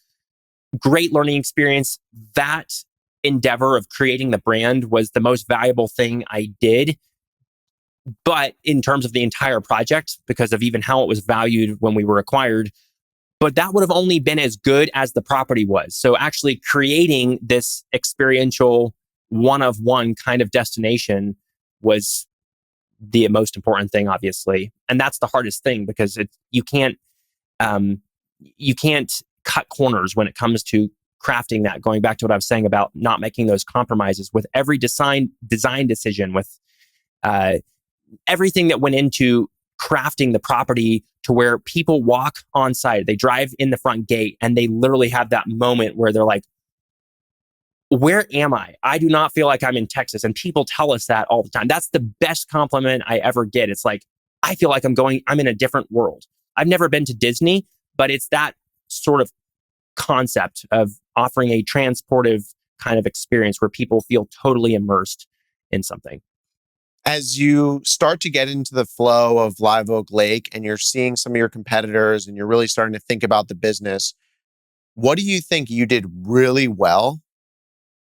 great learning experience. That endeavor of creating the brand was the most valuable thing I did. But in terms of the entire project, because of even how it was valued when we were acquired, but that would have only been as good as the property was. So actually creating this experiential one-of-one kind of destination was the most important thing, obviously. And that's the hardest thing, because you can't cut corners when it comes to crafting that. Going back to what I was saying about not making those compromises with every design decision, with everything that went into crafting the property to where people walk on site, they drive in the front gate, and they literally have that moment where they're like, where am I? I do not feel like I'm in Texas. And people tell us that all the time. That's the best compliment I ever get. It's like, I feel like I'm in a different world. I've never been to Disney, but it's that sort of concept of offering a transportive kind of experience where people feel totally immersed in something. As you start to get into the flow of Live Oak Lake and you're seeing some of your competitors and you're really starting to think about the business, what do you think you did really well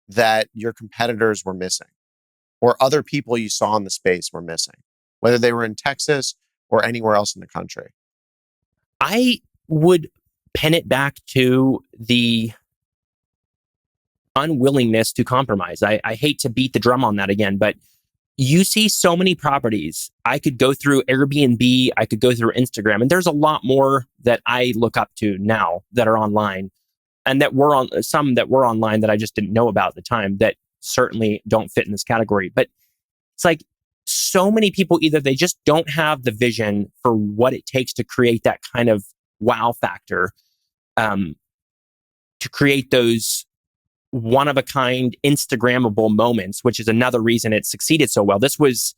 that your competitors were missing, or other people you saw in the space were missing, whether they were in Texas or anywhere else in the country? I would pin it back to the unwillingness to compromise. I hate to beat the drum on that again, but you see so many properties. I could go through Airbnb, I could go through Instagram, and there's a lot more that I look up to now that are online, and that were on some that were online that I just didn't know about at the time that certainly don't fit in this category. But it's like so many people, either they just don't have the vision for what it takes to create that kind of wow factor, um, to create those one of a kind Instagrammable moments, which is another reason it succeeded so well. This was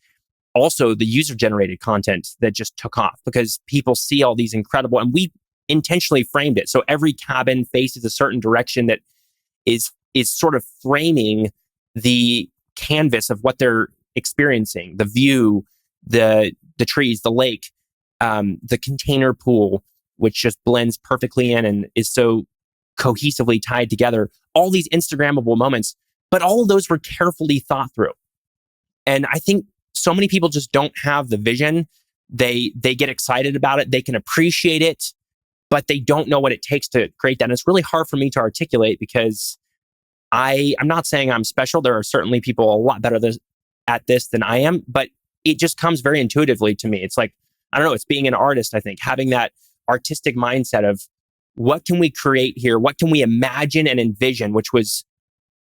also the user generated content that just took off because people see all these incredible, and we intentionally framed it. So every cabin faces a certain direction that is sort of framing the canvas of what they're experiencing, the view, the trees, the lake, the container pool, which just blends perfectly in and is so cohesively tied together. All these Instagrammable moments, but all of those were carefully thought through. And I think so many people just don't have the vision. They get excited about it, they can appreciate it, but they don't know what it takes to create that. And it's really hard for me to articulate because I'm not saying I'm special. There are certainly people a lot better at this than I am, but it just comes very intuitively to me. It's like, I don't know, it's being an artist, I think, having that artistic mindset of what can we create here? What can we imagine and envision, which was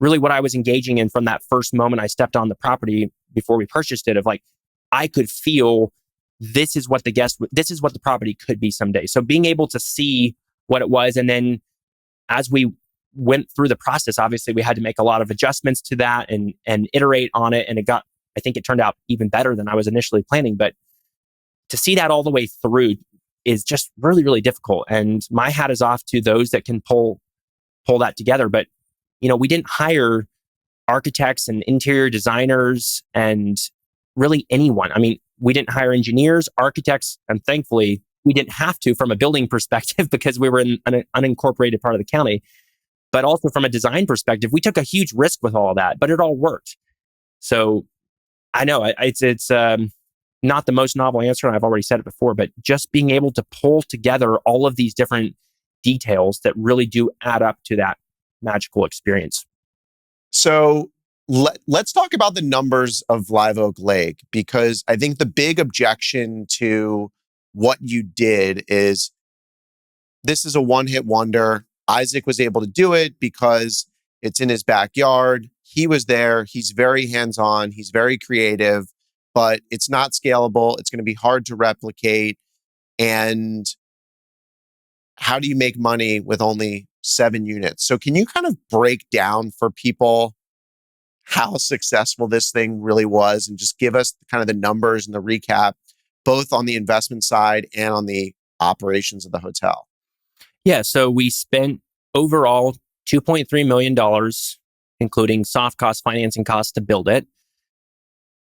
really what I was engaging in from that first moment I stepped on the property before we purchased it, of like, I could feel this is what the property could be someday. So being able to see what it was. And then as we went through the process, obviously we had to make a lot of adjustments to that and iterate on it. And I think it turned out even better than I was initially planning. But to see that all the way through is just really, really difficult. And my hat is off to those that can pull that together. But, we didn't hire architects and interior designers and really anyone. I mean, we didn't hire engineers, architects, and thankfully we didn't have to from a building perspective because we were in an unincorporated part of the county. But also from a design perspective, we took a huge risk with all of that, but it all worked. So I know it's not the most novel answer, and I've already said it before, but just being able to pull together all of these different details that really do add up to that magical experience. So let's talk about the numbers of Live Oak Lake, because I think the big objection to what you did is this is a one-hit wonder. Isaac was able to do it because it's in his backyard. He was there. He's very hands-on. He's very creative, but it's not scalable. It's going to be hard to replicate. And how do you make money with only 7 units? So can you kind of break down for people how successful this thing really was and just give us kind of the numbers and the recap, both on the investment side and on the operations of the hotel? Yeah, so we spent overall $2.3 million, including soft cost financing costs to build it.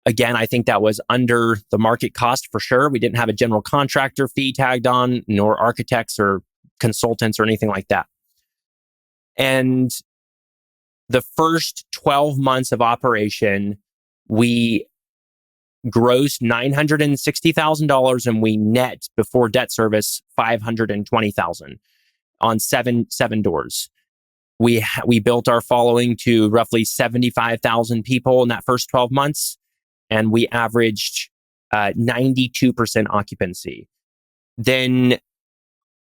Again, I think that was under the market cost for sure. We didn't have a general contractor fee tagged on, nor architects or consultants or anything like that. And the first 12 months of operation, we grossed $960,000 and we net before debt service $520,000 on seven doors. We built our following to roughly 75,000 people in that first 12 months, and we averaged 92% occupancy. Then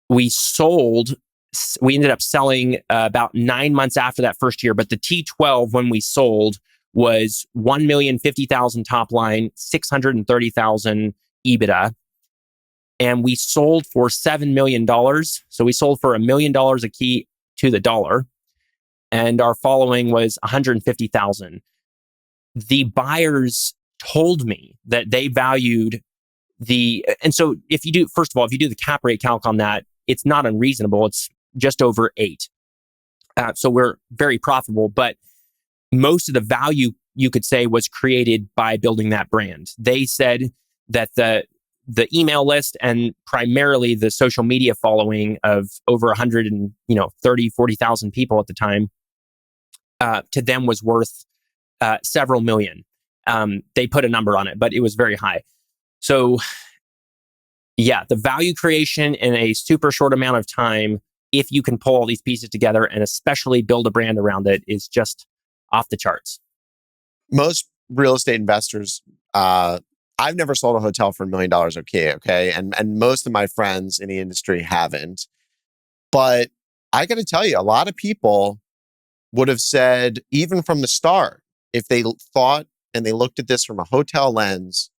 we ended up selling about 9 months after that first year, but the T12 when we sold was $1,050,000 top line, $630,000 EBITDA. And we sold for $7 million. So we sold for $1 million a key to the dollar. And our following was $150,000. The buyers told me that they valued and so if you do the cap rate calc on that, it's not unreasonable. It's just over 8. So we're very profitable, but most of the value you could say was created by building that brand. They said that the email list and primarily the social media following of over 40,000 people at the time, to them was worth several million. They put a number on it, but it was very high. So yeah, the value creation in a super short amount of time, if you can pull all these pieces together and especially build a brand around it, is just off the charts. Most real estate investors I've never sold a hotel for $1 million. Okay. And most of my friends in the industry haven't. But I got to tell you, a lot of people would have said, even from the start, if they thought and they looked at this from a hotel lens,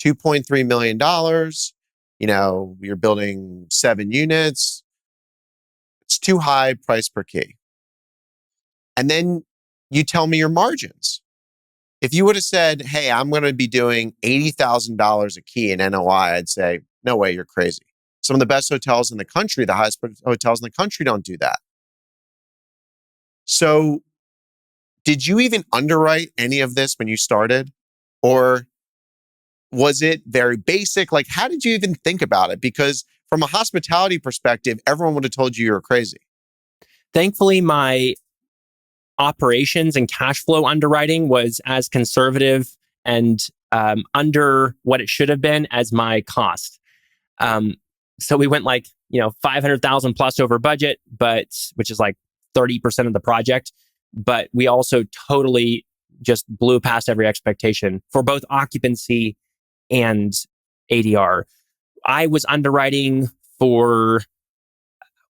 $2.3 million, you're building 7 units, it's too high price per key. And then you tell me your margins. If you would have said, hey, I'm going to be doing $80,000 a key in NOI, I'd say, no way, you're crazy. Some of the best hotels in the country, the highest hotels in the country don't do that. So did you even underwrite any of this when you started? Or was it very basic? Like, how did you even think about it? Because from a hospitality perspective, everyone would have told you were crazy. Thankfully, my operations and cash flow underwriting was as conservative and under what it should have been as my cost. So we went 500,000 plus over budget, which is like 30% of the project. But we also totally just blew past every expectation for both occupancy and ADR. I was underwriting for,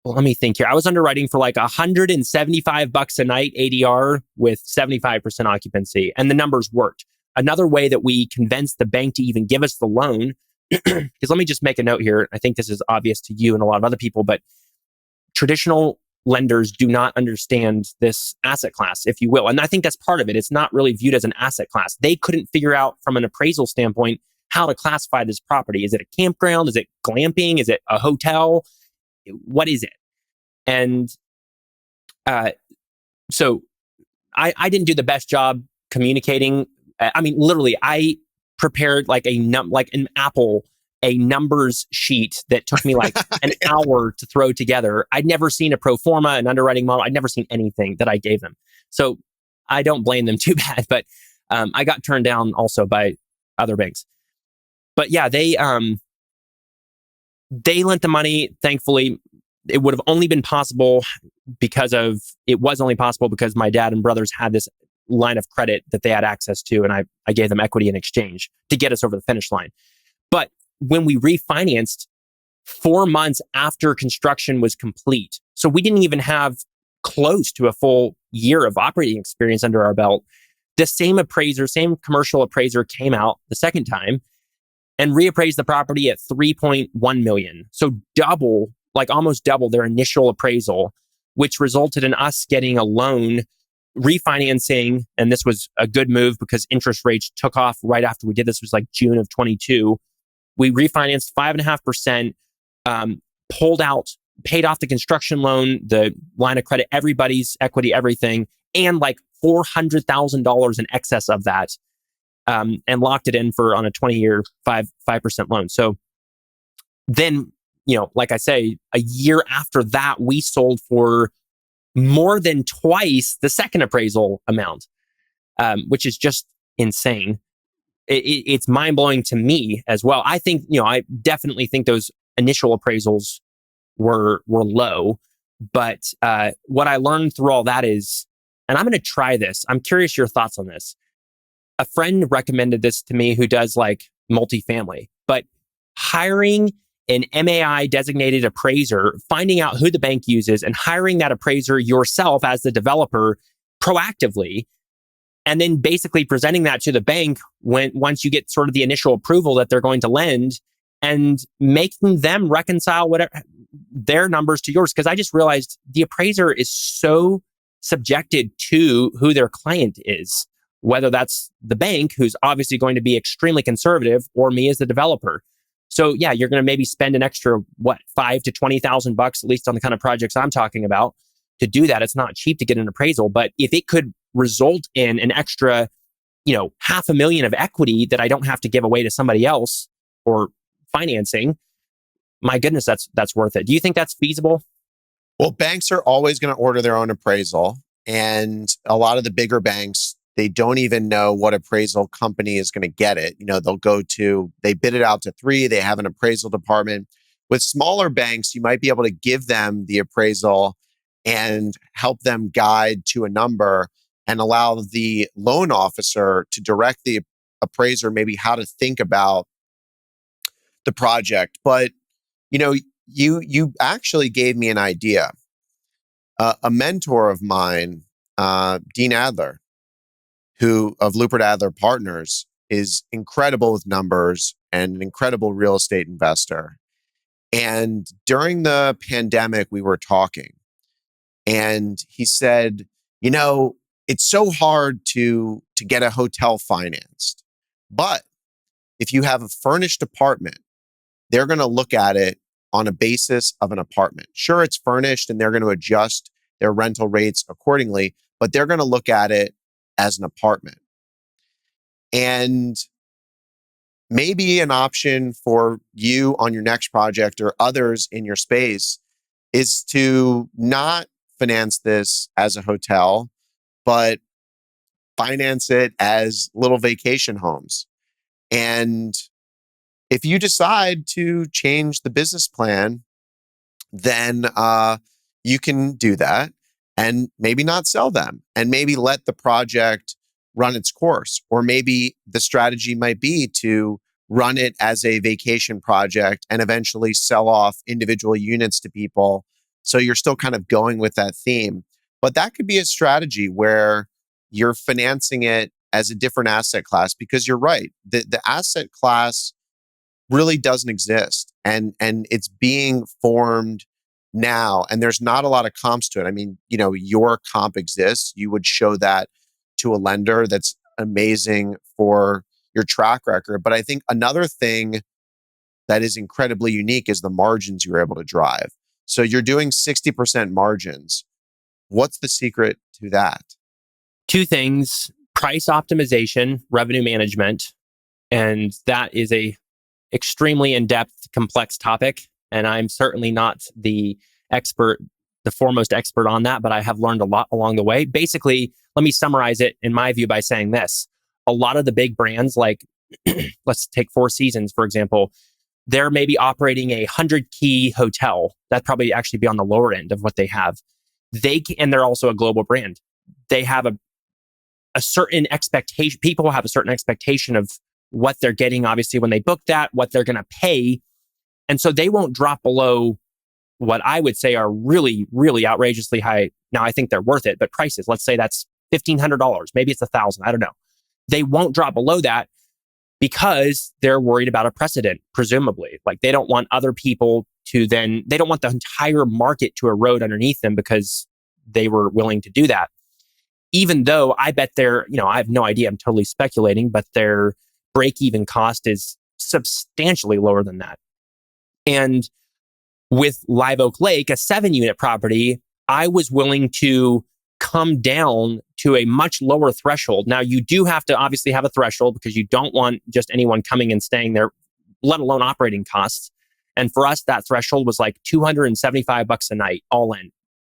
let me think here. I was underwriting for like $175 a night ADR with 75% occupancy, and the numbers worked. Another way that we convinced the bank to even give us the loan, because let me just make a note here. I think this is obvious to you and a lot of other people, but traditional lenders do not understand this asset class, if you will. And I think that's part of it. It's not really viewed as an asset class. They couldn't figure out from an appraisal standpoint how to classify this property. Is it a campground? Is it glamping? Is it a hotel? What is it? And so I didn't do the best job communicating. I mean, literally, I prepared like a numbers sheet that took me like an hour to throw together. I'd never seen a pro forma, an underwriting model. I'd never seen anything that I gave them. So I don't blame them too bad, but I got turned down also by other banks. But yeah, they lent the money. Thankfully, it would have only been possible because my dad and brothers had this line of credit that they had access to, and I gave them equity in exchange to get us over the finish line. But when we refinanced 4 months after construction was complete, so we didn't even have close to a full year of operating experience under our belt, the same commercial appraiser came out the second time and reappraised the property at $3.1 million. So almost double their initial appraisal, which resulted in us getting a loan, refinancing. And this was a good move because interest rates took off right after we did this. It was like June of 22. We refinanced 5.5%, paid off the construction loan, the line of credit, everybody's equity, everything, and like $400,000 in excess of that, and locked it in on a 20-year 5% loan. So then, like I say, a year after that, we sold for more than twice the second appraisal amount, which is just insane. It's mind-blowing to me as well. I think, I definitely think those initial appraisals were low, but what I learned through all that is, and I'm going to try this. I'm curious your thoughts on this. A friend recommended this to me who does like multifamily, but hiring an MAI designated appraiser, finding out who the bank uses and hiring that appraiser yourself as the developer proactively, and then basically presenting that to the bank once you get sort of the initial approval that they're going to lend, and making them reconcile whatever their numbers to yours. Because I just realized the appraiser is so subjected to who their client is, whether that's the bank, who's obviously going to be extremely conservative, or me as the developer. So yeah, you're going to maybe spend an extra, $5,000 to $20,000, at least on the kind of projects I'm talking about, to do that. It's not cheap to get an appraisal, but if it could result in an extra, $500,000 of equity that I don't have to give away to somebody else or financing, my goodness, that's worth it. Do you think that's feasible? Well, banks are always going to order their own appraisal. And a lot of the bigger banks, they don't even know what appraisal company is going to get it. They bid it out to 3, they have an appraisal department. With smaller banks, you might be able to give them the appraisal and help them guide to a number and allow the loan officer to direct the appraiser maybe how to think about the project. But you actually gave me an idea. A mentor of mine, Dean Adler, who of Lupert Adler Partners, is incredible with numbers and an incredible real estate investor. And during the pandemic, we were talking, and he said, it's so hard to get a hotel financed, but if you have a furnished apartment, they're going to look at it on a basis of an apartment. Sure, it's furnished and they're going to adjust their rental rates accordingly, but they're going to look at it as an apartment. And maybe an option for you on your next project or others in your space is to not finance this as a hotel, but finance it as little vacation homes. And if you decide to change the business plan, then you can do that and maybe not sell them and maybe let the project run its course. Or maybe the strategy might be to run it as a vacation project and eventually sell off individual units to people. So you're still kind of going with that theme. But that could be a strategy where you're financing it as a different asset class, because you're right. The asset class really doesn't exist, and it's being formed now, and there's not a lot of comps to it. I mean, your comp exists. You would show that to a lender. That's amazing for your track record. But I think another thing that is incredibly unique is the margins you're able to drive. So you're doing 60% margins. What's the secret to that? Two things: price optimization, revenue management. And that is a extremely in-depth, complex topic. And I'm certainly not the foremost expert on that, but I have learned a lot along the way. Basically, let me summarize it in my view by saying this. A lot of the big brands, like let's take Four Seasons, for example, they're maybe operating a 100-key hotel. That'd probably actually be on the lower end of what they have. And they're also a global brand. They have a certain expectation. People have a certain expectation of what they're getting, obviously, when they book that, what they're going to pay. And so they won't drop below what I would say are really, really outrageously high. Now, I think they're worth it, but prices, let's say that's $1,500. Maybe it's $1,000. I don't know. They won't drop below that because they're worried about a precedent, presumably. Like they don't want other people they don't want the entire market to erode underneath them because they were willing to do that. Even though I bet I have no idea, I'm totally speculating, but their break-even cost is substantially lower than that. And with Live Oak Lake, a 7-unit property, I was willing to come down to a much lower threshold. Now, you do have to obviously have a threshold because you don't want just anyone coming and staying there, let alone operating costs. And for us, that threshold was like $275 a night, all in.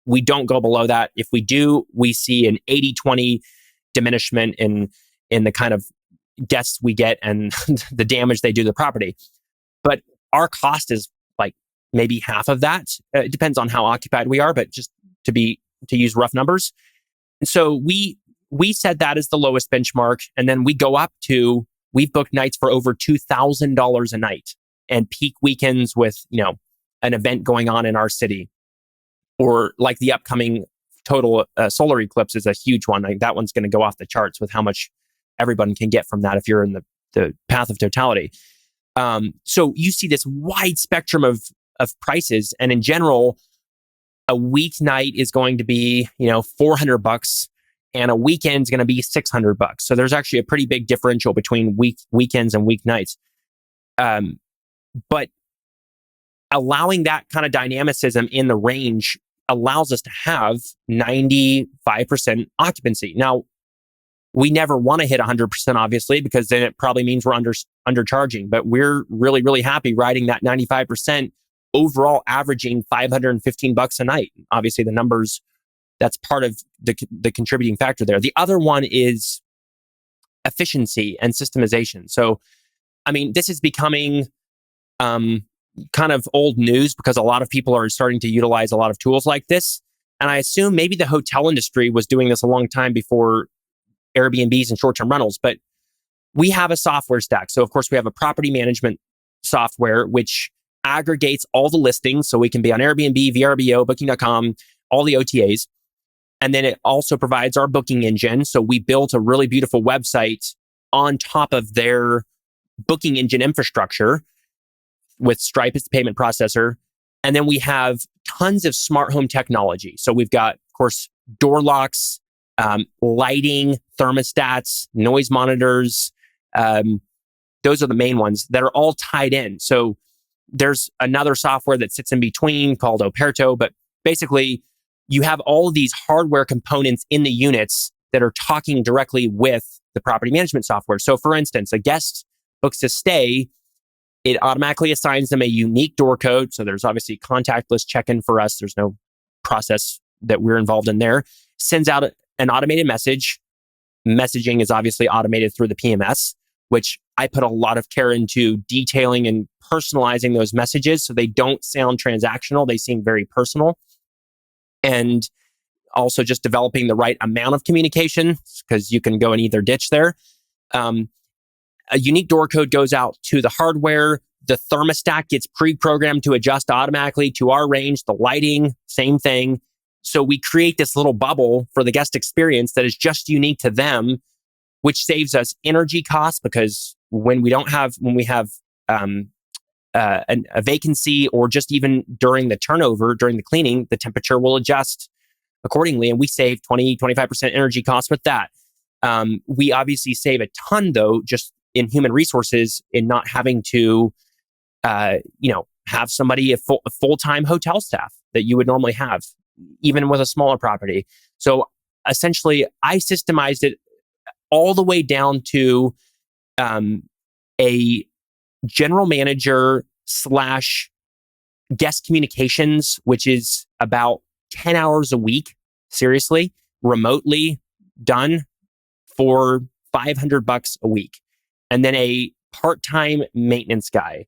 We don't go below that. If we do, we see an 80-20 diminishment in the kind of guests we get and the damage they do to the property. But our cost is like maybe half of that. It depends on how occupied we are, but just to use rough numbers. And so we set that as the lowest benchmark. And then we go up to, we've booked nights for over $2,000 a night and peak weekends with, an event going on in our city, or like the upcoming total solar eclipse is a huge one. Like that one's going to go off the charts with how much everyone can get from that if you're in the path of totality. So you see this wide spectrum of prices. And in general, a weeknight is going to be, $400 and a weekend's going to be $600. So there's actually a pretty big differential between weekends and weeknights. But allowing that kind of dynamicism in the range allows us to have 95% occupancy. Now, we never want to hit 100%, obviously, because then it probably means we're undercharging. But we're really, really happy riding that 95%, overall averaging $515 a night. Obviously, the numbers, that's part of the contributing factor there. The other one is efficiency and systemization. So, I mean, this is becoming kind of old news because a lot of people are starting to utilize a lot of tools like this. And I assume maybe the hotel industry was doing this a long time before Airbnbs and short-term rentals. But we have a software stack. So of course we have a property management software, which aggregates all the listings. So we can be on Airbnb, VRBO, booking.com, all the OTAs. And then it also provides our booking engine. So we built a really beautiful website on top of their booking engine infrastructure with Stripe as the payment processor. And then we have tons of smart home technology. So we've got, of course, door locks, lighting, thermostats, noise monitors. Those are the main ones that are all tied in. So there's another software that sits in between called Operto, but basically you have all of these hardware components in the units that are talking directly with the property management software. So for instance, a guest books a stay, it automatically assigns them a unique door code. So there's obviously contactless check-in for us. There's no process that we're involved in there. Sends out an automated message. Messaging is obviously automated through the PMS, which I put a lot of care into detailing and personalizing those messages so they don't sound transactional. They seem very personal. And also just developing the right amount of communication, because you can go in either ditch there. A unique door code goes out to the hardware. The thermostat gets pre-programmed to adjust automatically to our range. The lighting, same thing. So we create this little bubble for the guest experience that is just unique to them, which saves us energy costs, because when we have a vacancy, or just even during the turnover, during the cleaning, the temperature will adjust accordingly. And we save 20-25% energy costs with that. We obviously save a ton, though, just in human resources, in not having to, have somebody, a full-time hotel staff that you would normally have, even with a smaller property. So essentially, I systemized it all the way down to a general manager / guest communications, which is about 10 hours a week, seriously, remotely done for $500 a week. And then a part-time maintenance guy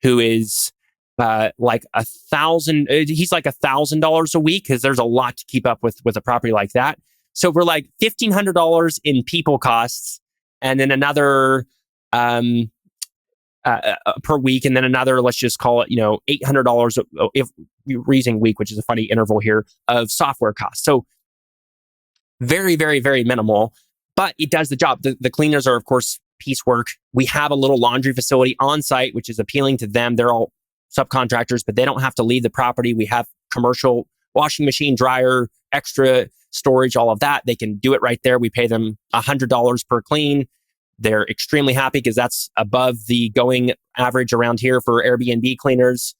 who is like $1,000. He's like $1,000 a week, because there's a lot to keep up with a property like that. So we're like $1,500 in people costs, and then another per week, and then another, let's just call it, $800 if we're using week, which is a funny interval here, of software costs. So very, very, very minimal, but it does the job. The cleaners are, of course, piecework. We have a little laundry facility on site, which is appealing to them. They're all subcontractors, but they don't have to leave the property. We have commercial washing machine, dryer, extra storage, all of that. They can do it right there. We pay them $100 per clean. They're extremely happy, because that's above the going average around here for Airbnb cleaners.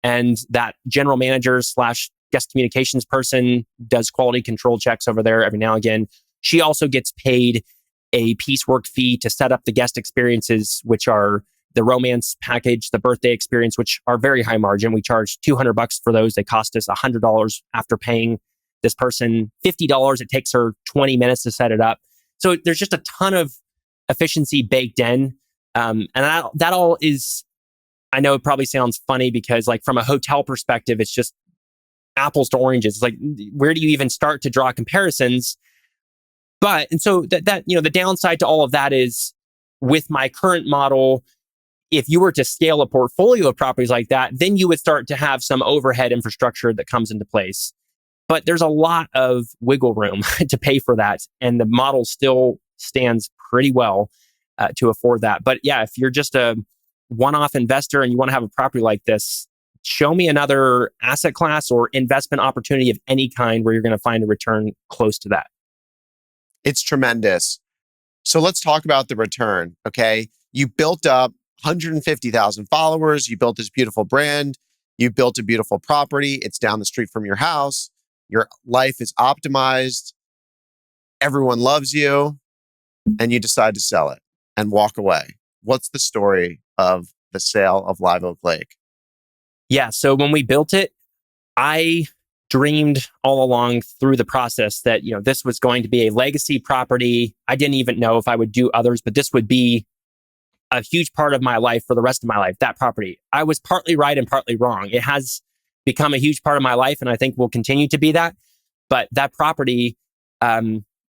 And that general manager / guest communications person does quality control checks over there every now and again. She also gets paid a piecework fee to set up the guest experiences, which are the romance package, the birthday experience, which are very high margin. We charge $200 for those. They cost us $100 after paying this person $50. It takes her 20 minutes to set it up. So there's just a ton of efficiency baked in. And that all is, I know it probably sounds funny, because like from a hotel perspective, it's just apples to oranges. It's like, where do you even start to draw comparisons? But, and so that the downside to all of that is, with my current model, if you were to scale a portfolio of properties like that, then you would start to have some overhead infrastructure that comes into place. But there's a lot of wiggle room to pay for that. And the model still stands pretty well to afford that. But yeah, if you're just a one-off investor and you want to have a property like this, show me another asset class or investment opportunity of any kind where you're going to find a return close to that. It's tremendous. So let's talk about the return, okay? You built up 150,000 followers. You built this beautiful brand. You built a beautiful property. It's down the street from your house. Your life is optimized. Everyone loves you. And you decide to sell it and walk away. What's the story of the sale of Live Oak Lake? Yeah, so when we built it, I dreamed all along through the process that, this was going to be a legacy property. I didn't even know if I would do others, but this would be a huge part of my life for the rest of my life, that property. I was partly right and partly wrong. It has become a huge part of my life, and I think will continue to be that. But that property,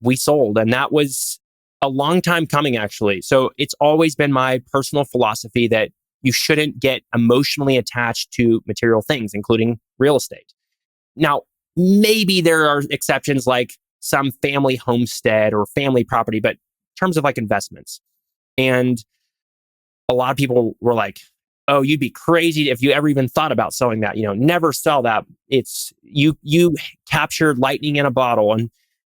we sold, and that was a long time coming, actually. So it's always been my personal philosophy that you shouldn't get emotionally attached to material things, including real estate. Now, maybe there are exceptions like some family homestead or family property, but in terms of like investments. And a lot of people were like, oh, you'd be crazy if you ever even thought about selling that. Never sell that. It's you captured lightning in a bottle, and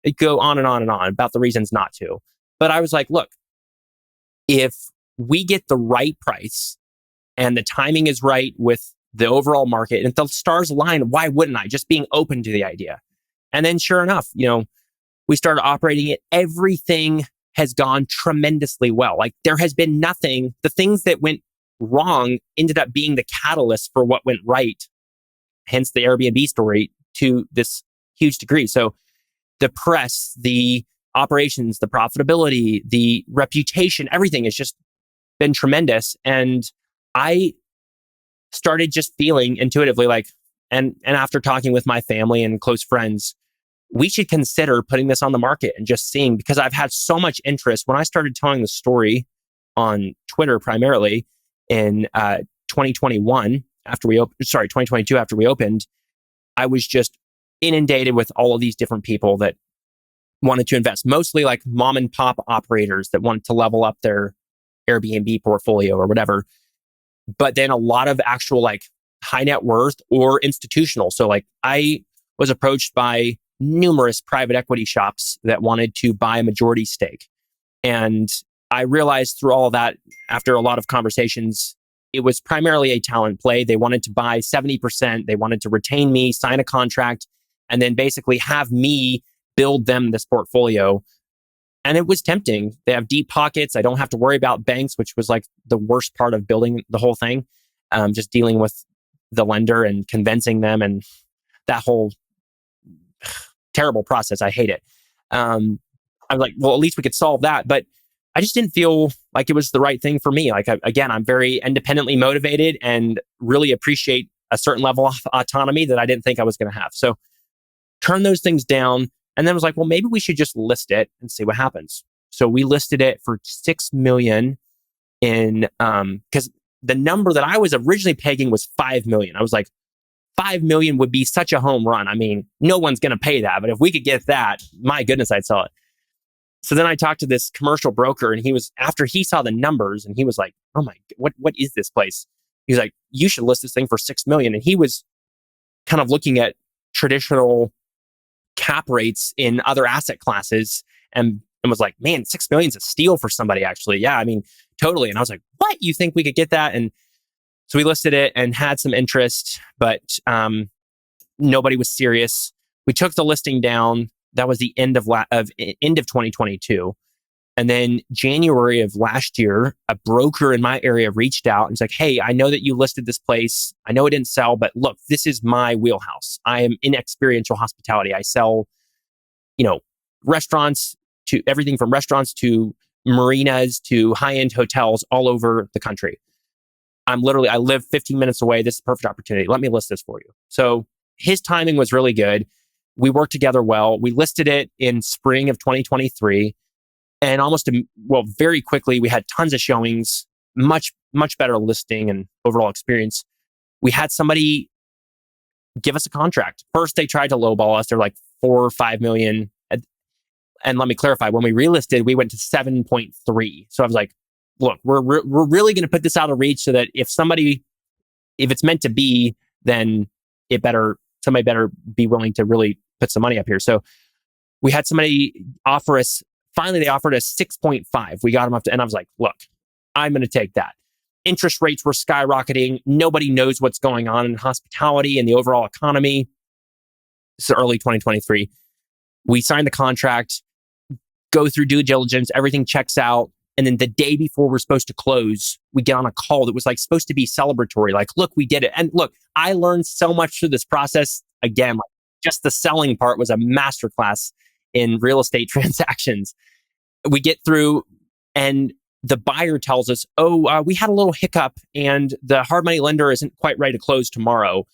it go on and on and on about the reasons not to. But I was like, look, if we get the right price and the timing is right with the overall market and if the stars align, why wouldn't I? Just being open to the idea. And then sure enough, we started operating it. Everything has gone tremendously well. Like there has been nothing. The things that went wrong ended up being the catalyst for what went right. Hence the Airbnb story to this huge degree. So the press, the operations, the profitability, the reputation, everything has just been tremendous. And I started just feeling intuitively like, and after talking with my family and close friends, we should consider putting this on the market and just seeing, because I've had so much interest. When I started telling the story on Twitter primarily in 2021, 2022 after we opened, I was just inundated with all of these different people that wanted to invest, mostly like mom and pop operators that wanted to level up their Airbnb portfolio or whatever. But then a lot of actual like high net worth or institutional. So like I was approached by numerous private equity shops that wanted to buy a majority stake. And I realized through all of that, after a lot of conversations, it was primarily a talent play. They wanted to buy 70%. They wanted to retain me, sign a contract, and then basically have me build them this portfolio. And it was tempting. They have deep pockets. I don't have to worry about banks, which was like the worst part of building the whole thing. Just dealing with the lender and convincing them and that whole terrible process. I hate it. I was like, well, at least we could solve that. But I just didn't feel like it was the right thing for me. Like, again, I'm very independently motivated and really appreciate a certain level of autonomy that I didn't think I was going to have. So turn those things down. And then was like, well, maybe we should just list it and see what happens. So we listed it for 6 million in, because the number that I was originally pegging was 5 million. I was like, 5 million would be such a home run. I mean, no one's going to pay that, but if we could get that, my goodness, I'd sell it. So then I talked to this commercial broker, and after he saw the numbers, and he was like, oh my, what is this place? He was like, you should list this thing for 6 million. And he was kind of looking at traditional cap rates in other asset classes and was like, man, 6 million is a steal for somebody, actually. Yeah, I mean, totally. And I was like, what? You think we could get that? And so we listed it and had some interest, but nobody was serious. We took the listing down. That was the end of 2022. And then January of last year, a broker in my area reached out and was like, hey, I know that you listed this place. I know it didn't sell, but look, this is my wheelhouse. I am in experiential hospitality. I sell, restaurants to everything from restaurants to marinas to high-end hotels all over the country. I live 15 minutes away. This is a perfect opportunity. Let me list this for you. So his timing was really good. We worked together well. We listed it in spring of 2023. And very quickly, we had tons of showings, much, much better listing and overall experience. We had somebody give us a contract. First, they tried to lowball us. They're like 4 or 5 million. And let me clarify, when we relisted, we went to 7.3. So I was like, look, we're really going to put this out of reach so that if it's meant to be, then somebody better be willing to really put some money up here. So we had somebody offer us, finally they offered us 6.5. We got them up to, and I was like, look, I'm going to take that. Interest rates were skyrocketing. Nobody knows what's going on in hospitality and the overall economy. So early 2023, we signed the contract, go through due diligence, everything checks out. And then the day before we're supposed to close, we get on a call that was like supposed to be celebratory. Like, look, we did it. And look, I learned so much through this process. Again, like just the selling part was a masterclass in real estate transactions. We get through and the buyer tells us, we had a little hiccup and the hard money lender isn't quite ready to close tomorrow.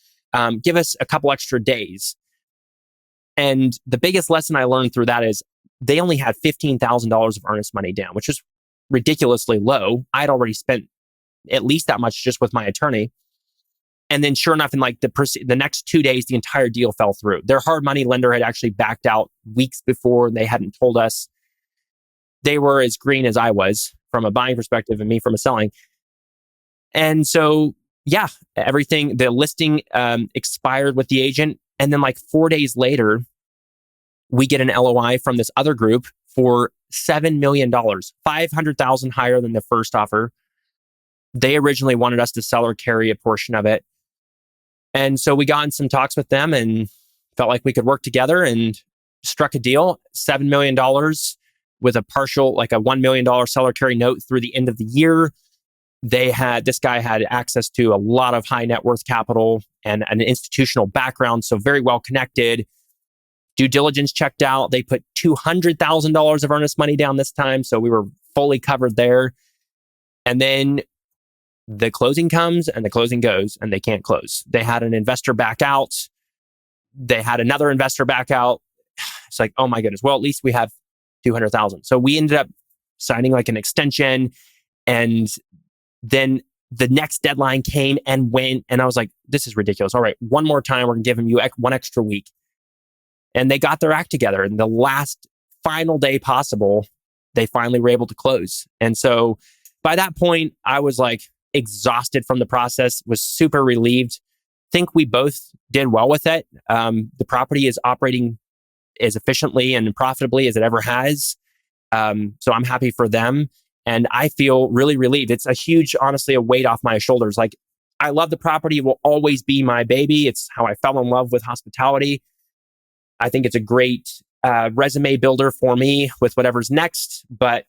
Give us a couple extra days. And the biggest lesson I learned through that is they only had $15,000 of earnest money down, which is ridiculously low. I'd already spent at least that much just with my attorney. And then sure enough, in like the next 2 days, the entire deal fell through. Their hard money lender had actually backed out weeks before. They hadn't told us. They were as green as I was from a buying perspective and me from a selling. And so, yeah, the listing expired with the agent. And then like 4 days later, we get an LOI from this other group for $7 million, $500,000 higher than the first offer. They originally wanted us to sell or carry a portion of it. And so we got in some talks with them and felt like we could work together and struck a deal, $7 million with a partial, like a $1 million seller carry note through the end of the year. This guy had access to a lot of high net worth capital and an institutional background, so very well connected. Due diligence checked out. They put $200,000 of earnest money down this time, so we were fully covered there. And then the closing comes and the closing goes, and they can't close. They had an investor back out. They had another investor back out. It's like, oh my goodness. Well, at least we have 200,000. So we ended up signing like an extension, and then the next deadline came and went, and I was like, this is ridiculous. All right, one more time, we're giving you one extra week. And they got their act together, and the last final day possible, they finally were able to close. And so by that point, I was like exhausted from the process, was super relieved. Think we both did well with it. The property is operating as efficiently and profitably as it ever has. So I'm happy for them. And I feel really relieved. It's honestly, a weight off my shoulders. Like, I love the property. It will always be my baby. It's how I fell in love with hospitality. I think it's a great resume builder for me with whatever's next. But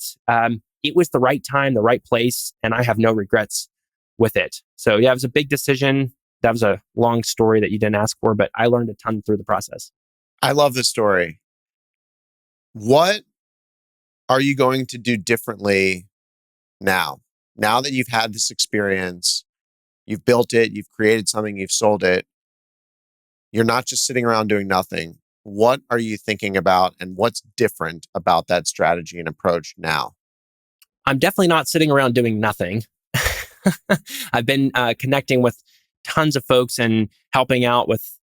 it was the right time, the right place, and I have no regrets with it. So yeah, it was a big decision. That was a long story that you didn't ask for, but I learned a ton through the process. I love the story. What are you going to do differently now? Now that you've had this experience, you've built it, you've created something, you've sold it. You're not just sitting around doing nothing. What are you thinking about, and what's different about that strategy and approach now? I'm definitely not sitting around doing nothing. I've been connecting with tons of folks and helping out with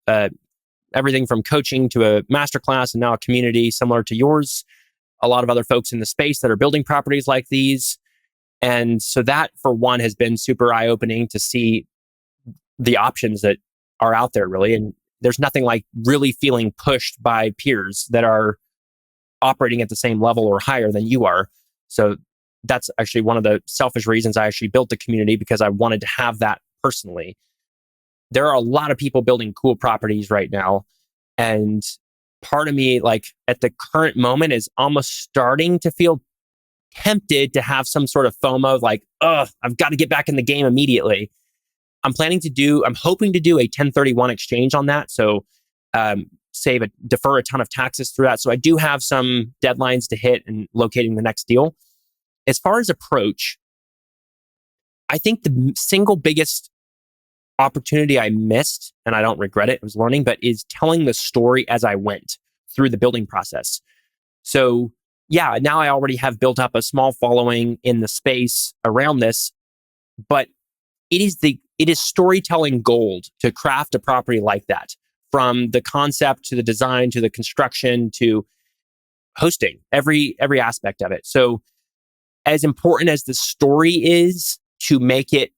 everything from coaching to a masterclass and now a community similar to yours. A lot of other folks in the space that are building properties like these. And so that, for one, has been super eye-opening to see the options that are out there, really. And there's nothing like really feeling pushed by peers that are operating at the same level or higher than you are. So that's actually one of the selfish reasons I actually built the community, because I wanted to have that personally. There are a lot of people building cool properties right now. And part of me, like at the current moment, is almost starting to feel tempted to have some sort of FOMO, like, I've got to get back in the game immediately. I'm hoping to do a 1031 exchange on that. So defer a ton of taxes through that. So I do have some deadlines to hit and locating the next deal. As far as approach, I think the single biggest opportunity I missed, and I don't regret it, was learning, but is telling the story as I went through the building process. So yeah, now I already have built up a small following in the space around this, but it is storytelling gold to craft a property like that, from the concept to the design to the construction to hosting, every aspect of it. So as important as the story is to make it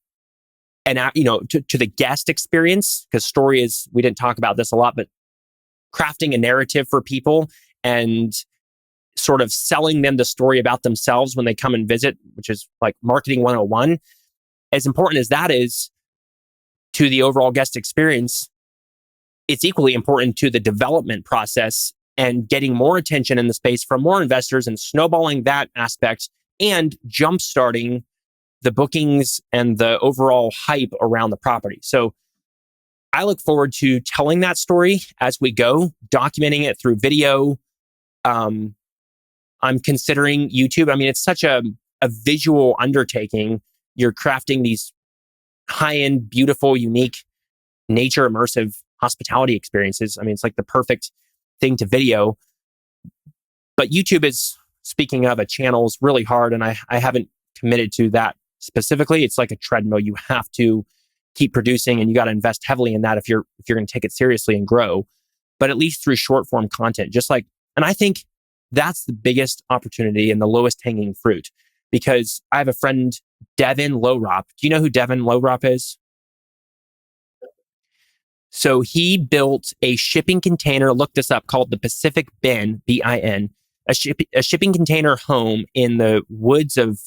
to the guest experience, because story is, we didn't talk about this a lot, but crafting a narrative for people and sort of selling them the story about themselves when they come and visit, which is like marketing 101. As important as that is to the overall guest experience, it's equally important to the development process and getting more attention in the space from more investors and snowballing that aspect and jumpstarting the bookings and the overall hype around the property. So I look forward to telling that story as we go, documenting it through video. I'm considering YouTube. I mean, it's such a visual undertaking. You're crafting these high-end, beautiful, unique, nature immersive hospitality experiences. I mean, it's like the perfect thing to video. But YouTube is, speaking of a channel, is really hard. And I haven't committed to that specifically. It's like a treadmill. You have to keep producing and you got to invest heavily in that if you're going to take it seriously and grow. But at least through short form content, and I think that's the biggest opportunity and the lowest hanging fruit, because I have a friend, Devin Lowrop. Do you know who Devin Lowrop is? So he built a shipping container, look this up, called the Pacific Bin, BIN, a shipping container home in the woods of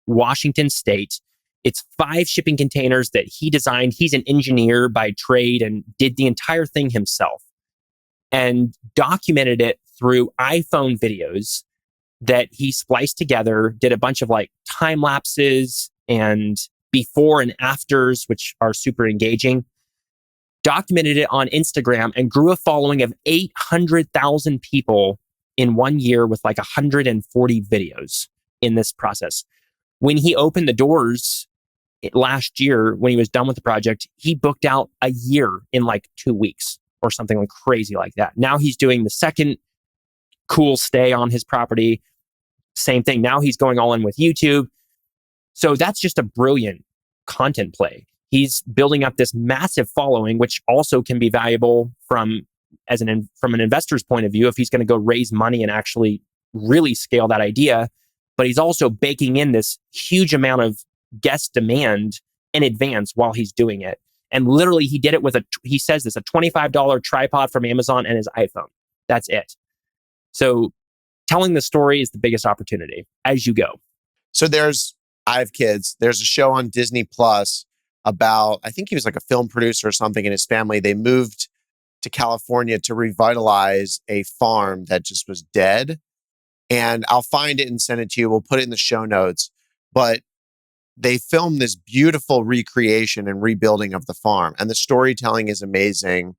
Washington State. It's 5 shipping containers that he designed. He's an engineer by trade and did the entire thing himself and documented it through iPhone videos that he spliced together, did a bunch of like time lapses and before and afters, which are super engaging, documented it on Instagram and grew a following of 800,000 people in 1 year with like 140 videos in this process. When he opened the doors last year, when he was done with the project, he booked out a year in like 2 weeks or something like crazy like that. Now he's doing the second cool stay on his property. Same thing. Now he's going all in with YouTube. So that's just a brilliant content play. He's building up this massive following, which also can be valuable from an investor's point of view if he's going to go raise money and actually really scale that idea. But he's also baking in this huge amount of guest demand in advance while he's doing it. And literally he did it with he says this, a $25 tripod from Amazon and his iPhone. That's it. So telling the story is the biggest opportunity as you go. So I have kids. There's a show on Disney Plus about, I think he was like a film producer or something, and his family, they moved to California to revitalize a farm that just was dead. And I'll find it and send it to you. We'll put it in the show notes. But they filmed this beautiful recreation and rebuilding of the farm. And the storytelling is amazing.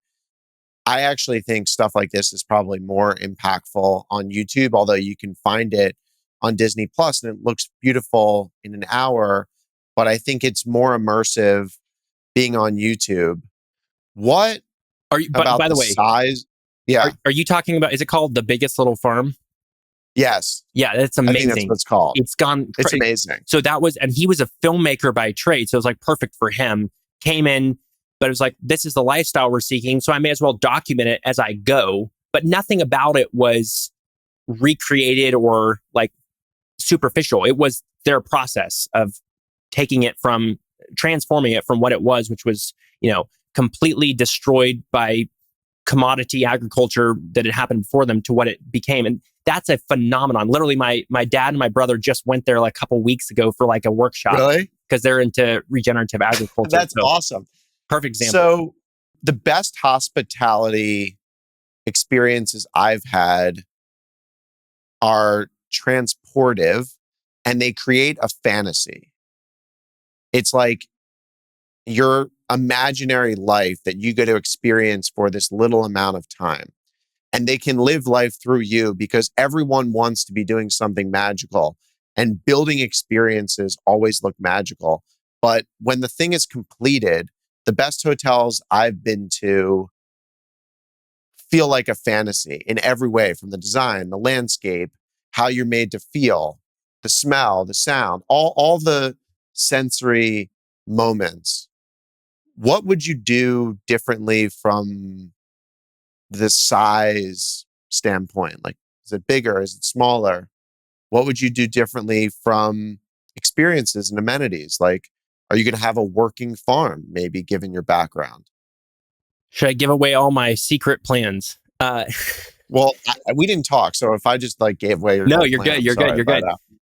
I actually think stuff like this is probably more impactful on YouTube, although you can find it on Disney Plus and it looks beautiful in an hour. But I think it's more immersive being on YouTube. What are you, about by the way, size? Yeah. Are you talking about, is it called The Biggest Little Farm? Yes. Yeah, that's amazing. I think that's what it's called. It's amazing. So and he was a filmmaker by trade. So it was like perfect for him. Came in, but it was like, this is the lifestyle we're seeking. So I may as well document it as I go. But nothing about it was recreated or like superficial. It was their process of transforming it from what it was, which was, completely destroyed by commodity agriculture that had happened before them, to what it became. And that's a phenomenon. Literally, my dad and my brother just went there like a couple weeks ago for like a workshop. Really? Because they're into regenerative agriculture. That's awesome. Perfect example. So the best hospitality experiences I've had are transportive and they create a fantasy. It's like your imaginary life that you get to experience for this little amount of time. And they can live life through you because everyone wants to be doing something magical. And building experiences always look magical. But when the thing is completed, the best hotels I've been to feel like a fantasy in every way, from the design, the landscape, how you're made to feel, the smell, the sound, all the sensory moments. What would you do differently from the size standpoint? Like, is it bigger? Is it smaller? What would you do differently from experiences and amenities? Like, are you going to have a working farm, maybe, given your background? Should I give away all my secret plans? Well, we didn't talk. So if I just like gave away your you're good. You're good.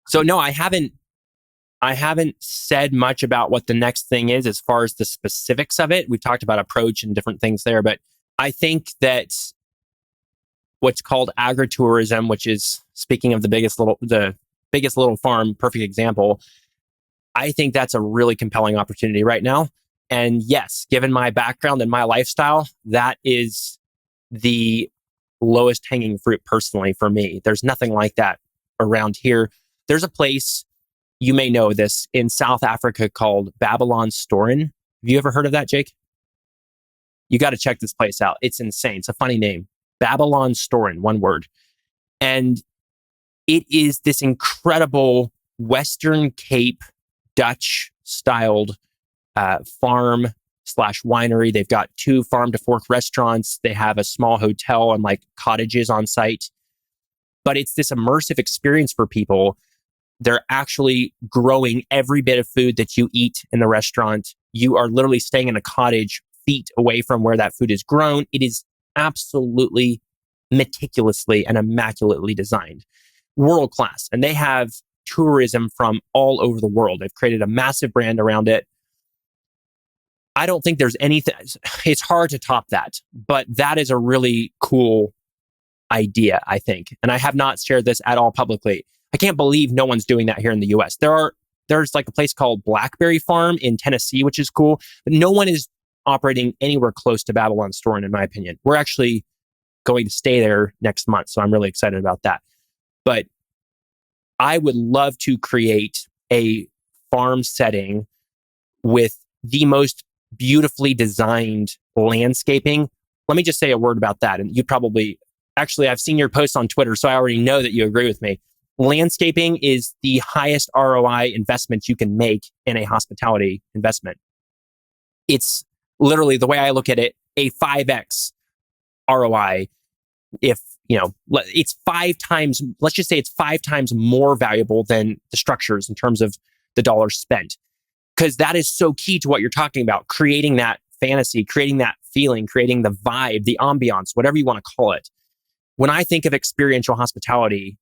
So no, I haven't said much about what the next thing is as far as the specifics of it. We've talked about approach and different things there, but I think that what's called agritourism, which is, speaking of the biggest little farm, perfect example. I think that's a really compelling opportunity right now. And yes, given my background and my lifestyle, that is the lowest hanging fruit personally for me. There's nothing like that around here. There's a place, you may know this, in South Africa called Babylon Storen. Have you ever heard of that, Jake? You got to check this place out. It's insane. It's a funny name. Babylon Storen, one word. And It is this incredible Western Cape Dutch styled farm slash winery. They've got 2 farm to fork restaurants. They have a small hotel and like cottages on site. But it's this immersive experience for people. They're actually growing every bit of food that you eat in the restaurant. You are literally staying in a cottage feet away from where that food is grown. It is absolutely meticulously and immaculately designed. World class. And they have tourism from all over the world. They've created a massive brand around it. I don't think there's anything, it's hard to top that, but that is a really cool idea, I think. And I have not shared this at all publicly. I can't believe no one's doing that here in the US. There's like a place called Blackberry Farm in Tennessee, which is cool, but no one is operating anywhere close to Babylon Storm, in my opinion. We're actually going to stay there next month, so I'm really excited about that. But I would love to create a farm setting with the most beautifully designed landscaping. Let me just say a word about that. And you probably, actually, I've seen your posts on Twitter, so I already know that you agree with me. Landscaping is the highest ROI investment you can make in a hospitality investment. It's literally, the way I look at it, a 5x ROI. If, it's 5 times, let's just say it's 5 times more valuable than the structures in terms of the dollars spent. Because that is so key to what you're talking about, creating that fantasy, creating that feeling, creating the vibe, the ambiance, whatever you want to call it. When I think of experiential hospitality,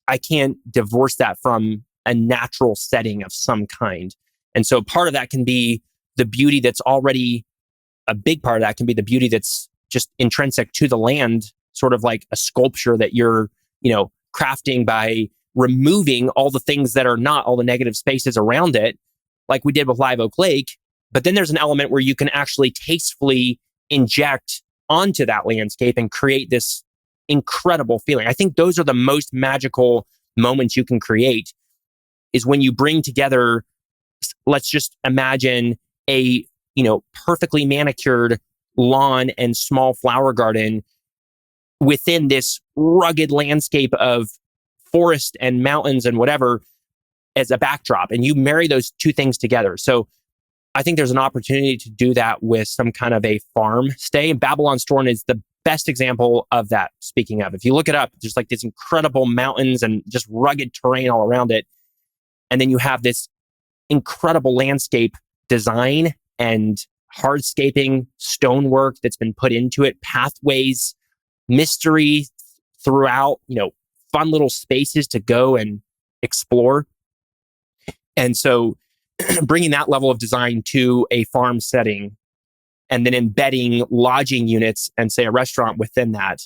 I can't divorce that from a natural setting of some kind. And so part of that can be the beauty that's already, a big part of that can be the beauty that's just intrinsic to the land, sort of like a sculpture that you're, crafting by removing all the things that are not all the negative spaces around it, like we did with Live Oak Lake. But then there's an element where you can actually tastefully inject onto that landscape and create this incredible feeling. I think those are the most magical moments you can create, is when you bring together, let's just imagine a, perfectly manicured lawn and small flower garden within this rugged landscape of forest and mountains and whatever as a backdrop. And you marry those 2 things together. So I think there's an opportunity to do that with some kind of a farm stay. And Babylon Storm is the best example of that. Speaking of, if you look it up, there's like these incredible mountains and just rugged terrain all around it. And then you have this incredible landscape design and hardscaping stonework that's been put into it, pathways, mystery throughout, fun little spaces to go and explore. And so bringing that level of design to a farm setting and then embedding lodging units and say a restaurant within that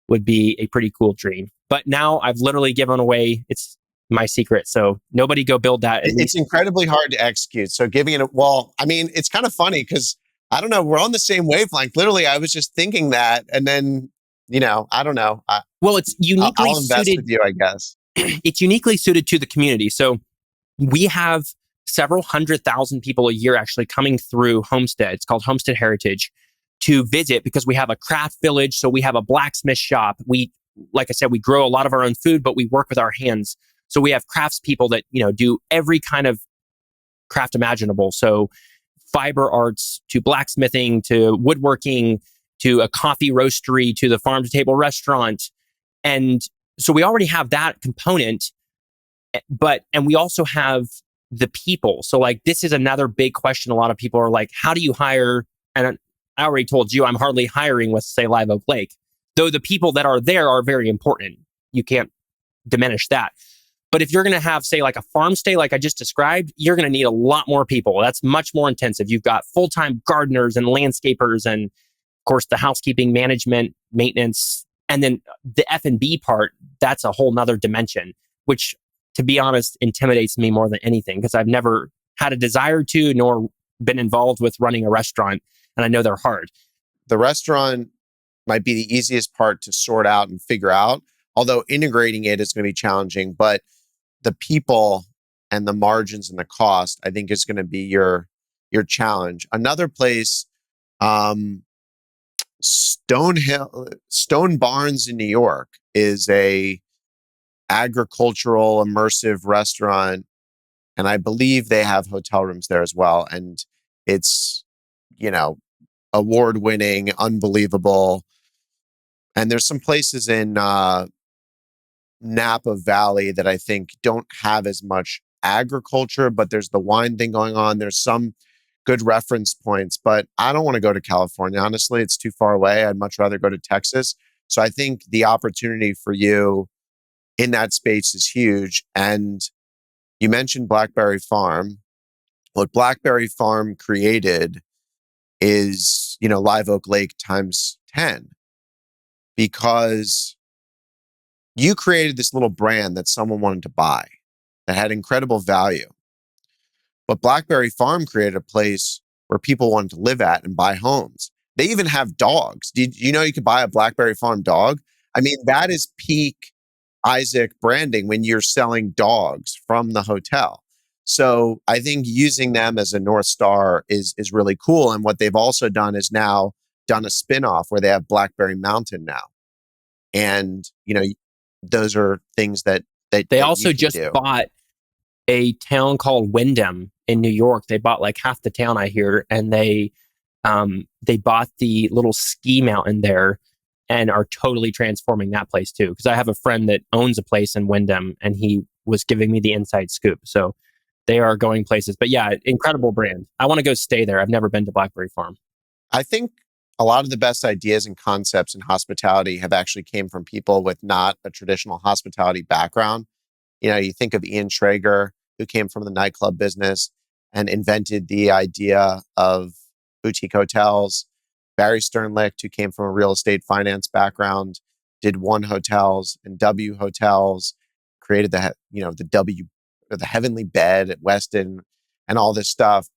would be a pretty cool dream. But now I've literally given away, it's my secret. So nobody go build that. It's incredibly hard to execute. So giving it, it's kind of funny because I don't know, we're on the same wavelength. Literally, I was just thinking that. And then, I don't know. It's uniquely I'll invest suited with you, I guess. It's uniquely suited to the community. So we have several 100,000 people a year actually coming through Homestead. It's called Homestead Heritage, to visit because we have a craft village. So we have a blacksmith shop. Like I said, we grow a lot of our own food, but we work with our hands. So we have craftspeople that, do every kind of craft imaginable. So fiber arts to blacksmithing to woodworking to a coffee roastery to the farm to table restaurant. And so we already have that component, and we also have the people. So like, this is another big question. A lot of people are like, how do you hire? And I already told you, I'm hardly hiring with, say, Live Oak Lake, though the people that are there are very important. You can't diminish that. But if you're going to have, say, like a farm stay, like I just described, you're going to need a lot more people. That's much more intensive. You've got full-time gardeners and landscapers and, of course, the housekeeping, management, maintenance, and then the F&B part, that's a whole nother dimension, which, to be honest, intimidates me more than anything because I've never had a desire to, nor been involved with running a restaurant, and I know they're hard. The restaurant might be the easiest part to sort out and figure out, although integrating it is going to be challenging. But the people and the margins and the cost, I think, is going to be your challenge. Another place, Stone Barns in New York is agricultural immersive restaurant. And I believe they have hotel rooms there as well. And it's, you know, award winning, unbelievable. And there's some places in Napa Valley that I think don't have as much agriculture, but there's the wine thing going on. There's some good reference points, but I don't want to go to California. Honestly, it's too far away. I'd much rather go to Texas. So I think the opportunity for you in that space is huge. And you mentioned Blackberry Farm. What Blackberry Farm created is, Live Oak Lake times 10, because you created this little brand that someone wanted to buy that had incredible value. But Blackberry Farm created a place where people wanted to live at and buy homes. They even have dogs. Did you know you could buy a Blackberry Farm dog? I mean, that is peak Isaac branding when you're selling dogs from the hotel. So I think using them as a North Star is really cool. And what they've also done is now done a spinoff where they have Blackberry Mountain now. And, those are things that They also you can just do. bought a town called Windham in New York. They bought like half the town, I hear, and they bought the little ski mountain there and are totally transforming that place too. Because I have a friend that owns a place in Windham, and he was giving me the inside scoop. So they are going places. But yeah, incredible brand. I want to go stay there. I've never been to Blackberry Farm. I think a lot of the best ideas and concepts in hospitality have actually came from people with not a traditional hospitality background. You think of Ian Traeger, who came from the nightclub business and invented the idea of boutique hotels. Barry Sternlicht, who came from a real estate finance background, did One Hotels and W Hotels, created the W, or the Heavenly Bed at Westin, and all this stuff.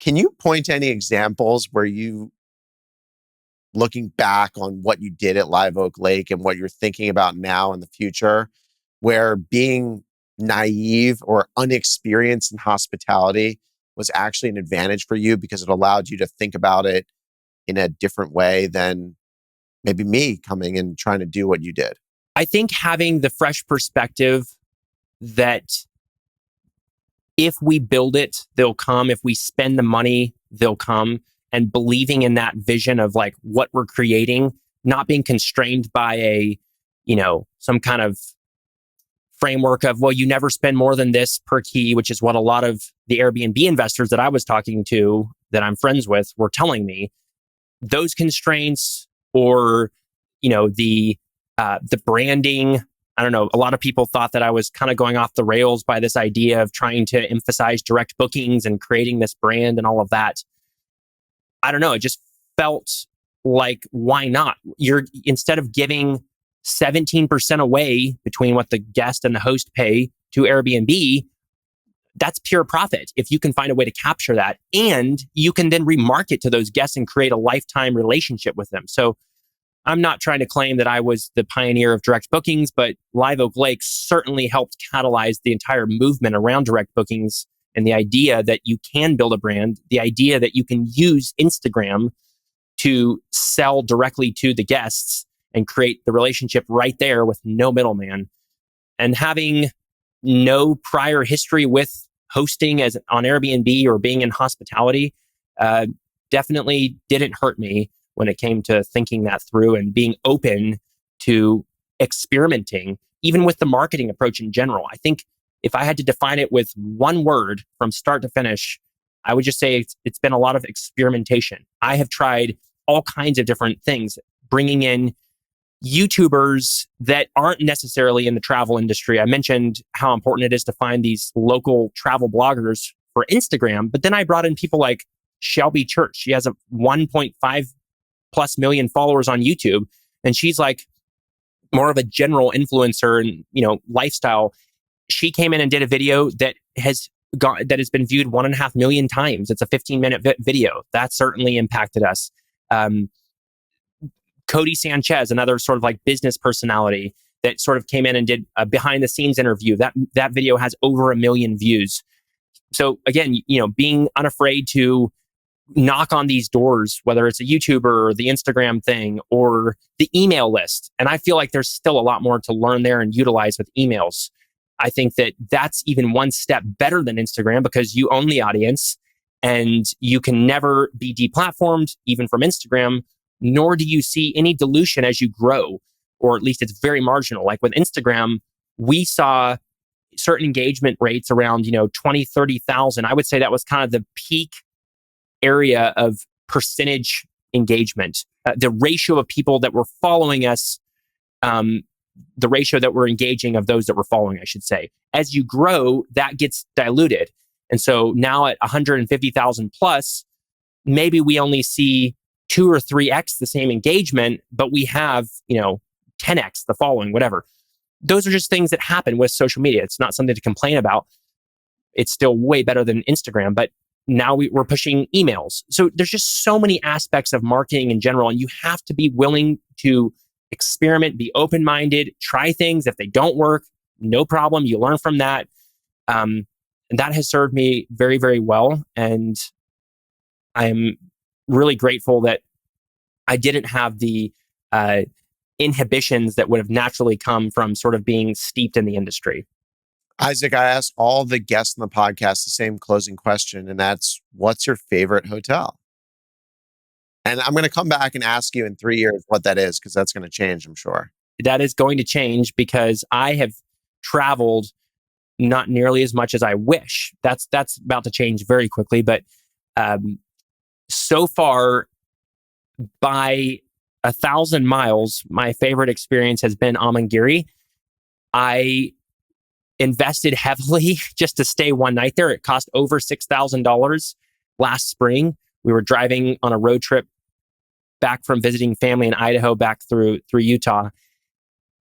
Can you point to any examples where you, looking back on what you did at Live Oak Lake and what you're thinking about now in the future, where being naive or unexperienced in hospitality was actually an advantage for you because it allowed you to think about it in a different way than maybe me coming and trying to do what you did? I think having the fresh perspective that if we build it, they'll come. If we spend the money, they'll come. And believing in that vision of like what we're creating, not being constrained by some kind of framework of, well, you never spend more than this per key, which is what a lot of the Airbnb investors that I was talking to that I'm friends with were telling me. Those constraints, or, the branding. I don't know. A lot of people thought that I was kind of going off the rails by this idea of trying to emphasize direct bookings and creating this brand and all of that. I don't know. It just felt like, why not? Instead of giving 17% away between what the guest and the host pay to Airbnb, that's pure profit. If you can find a way to capture that, and you can then remarket to those guests and create a lifetime relationship with them. So I'm not trying to claim that I was the pioneer of direct bookings, but Live Oak Lake certainly helped catalyze the entire movement around direct bookings. And the idea that you can build a brand, the idea that you can use Instagram to sell directly to the guests and create the relationship right there with no middleman. And having no prior history with hosting as on Airbnb or being in hospitality definitely didn't hurt me when it came to thinking that through and being open to experimenting, even with the marketing approach in general. I think if I had to define it with one word from start to finish, I would just say it's been a lot of experimentation. I have tried all kinds of different things, bringing in YouTubers that aren't necessarily in the travel industry. I mentioned how important it is to find these local travel bloggers for Instagram, but then I brought in people like Shelby Church. She has a 1.5 plus million followers on YouTube, and she's like more of a general influencer and, lifestyle. She came in and did a video that has been viewed 1.5 million times. It's a 15-minute video. That certainly impacted us. Cody Sanchez, another sort of like business personality that sort of came in and did a behind the scenes interview. That video has over 1 million views. So again, being unafraid to knock on these doors, whether it's a YouTuber or the Instagram thing or the email list. And I feel like there's still a lot more to learn there and utilize with emails. I think that that's even one step better than Instagram because you own the audience and you can never be deplatformed, even from Instagram, nor do you see any dilution as you grow, or at least it's very marginal. Like with Instagram, we saw certain engagement rates around, 20, 30,000. I would say that was kind of the peak area of percentage engagement. The ratio of people that were following us, the ratio that we're engaging of those that we're following, I should say. As you grow, that gets diluted. And so now at 150,000 plus, maybe we only see 2 or 3x the same engagement, but we have, 10x the following, whatever. Those are just things that happen with social media. It's not something to complain about. It's still way better than Instagram, but now we're pushing emails. So there's just so many aspects of marketing in general, and you have to be willing to experiment, be open-minded, try things. If they don't work, no problem. You learn from that. And that has served me very, very well. And I am really grateful that I didn't have the inhibitions that would have naturally come from sort of being steeped in the industry. Isaac, I asked all the guests on the podcast the same closing question, and that's, what's your favorite hotel? And I'm going to come back and ask you in 3 years what that is, because that's going to change, I'm sure. That is going to change because I have traveled not nearly as much as I wish. That's about to change very quickly. But so far, by 1,000 miles, my favorite experience has been Amangiri. I invested heavily just to stay one night there. It cost over $6,000 last spring. We were driving on a road trip back from visiting family in Idaho back through Utah.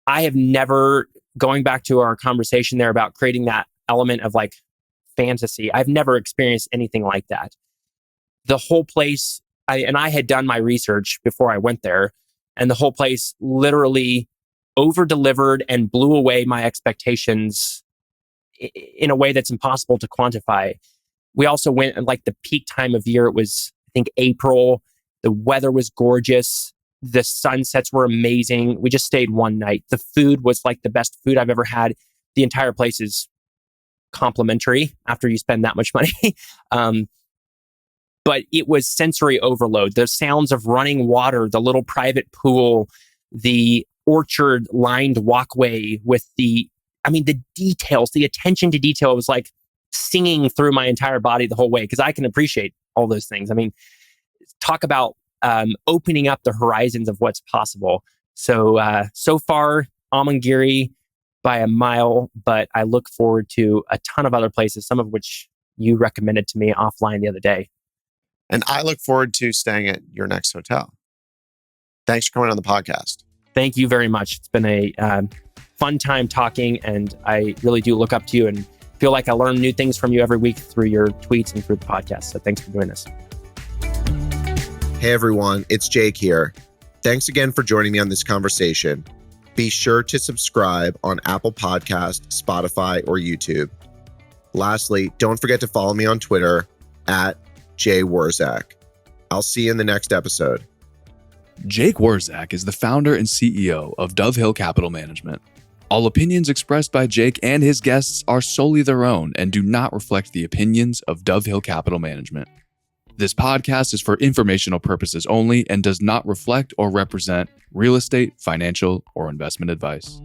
I have never, going back to our conversation there about creating that element of like fantasy, I've never experienced anything like that. The whole place, I had done my research before I went there, and the whole place literally over-delivered and blew away my expectations in a way that's impossible to quantify. We also went at like the peak time of year. It was, I think, April. The weather was gorgeous. The sunsets were amazing. We just stayed one night. The food was like the best food I've ever had. The entire place is complimentary after you spend that much money. But it was sensory overload. The sounds of running water, the little private pool, the orchard-lined walkway with the details, the attention to detail was like singing through my entire body the whole way, because I can appreciate all those things. I mean, talk about opening up the horizons of what's possible. So far, Amangiri by a mile, but I look forward to a ton of other places, some of which you recommended to me offline the other day. And I look forward to staying at your next hotel. Thanks for coming on the podcast. Thank you very much. It's been a fun time talking, and I really do look up to you and feel like I learn new things from you every week through your tweets and through the podcast. So thanks for doing this. Hey everyone, it's Jake here. Thanks again for joining me on this conversation. Be sure to subscribe on Apple Podcasts, Spotify, or YouTube. Lastly, don't forget to follow me on Twitter at @Wurzak. I'll see you in the next episode. Jake Wurzak is the founder and CEO of Dove Hill Capital Management. All opinions expressed by Jake and his guests are solely their own and do not reflect the opinions of Dove Hill Capital Management. This podcast is for informational purposes only and does not reflect or represent real estate, financial, or investment advice.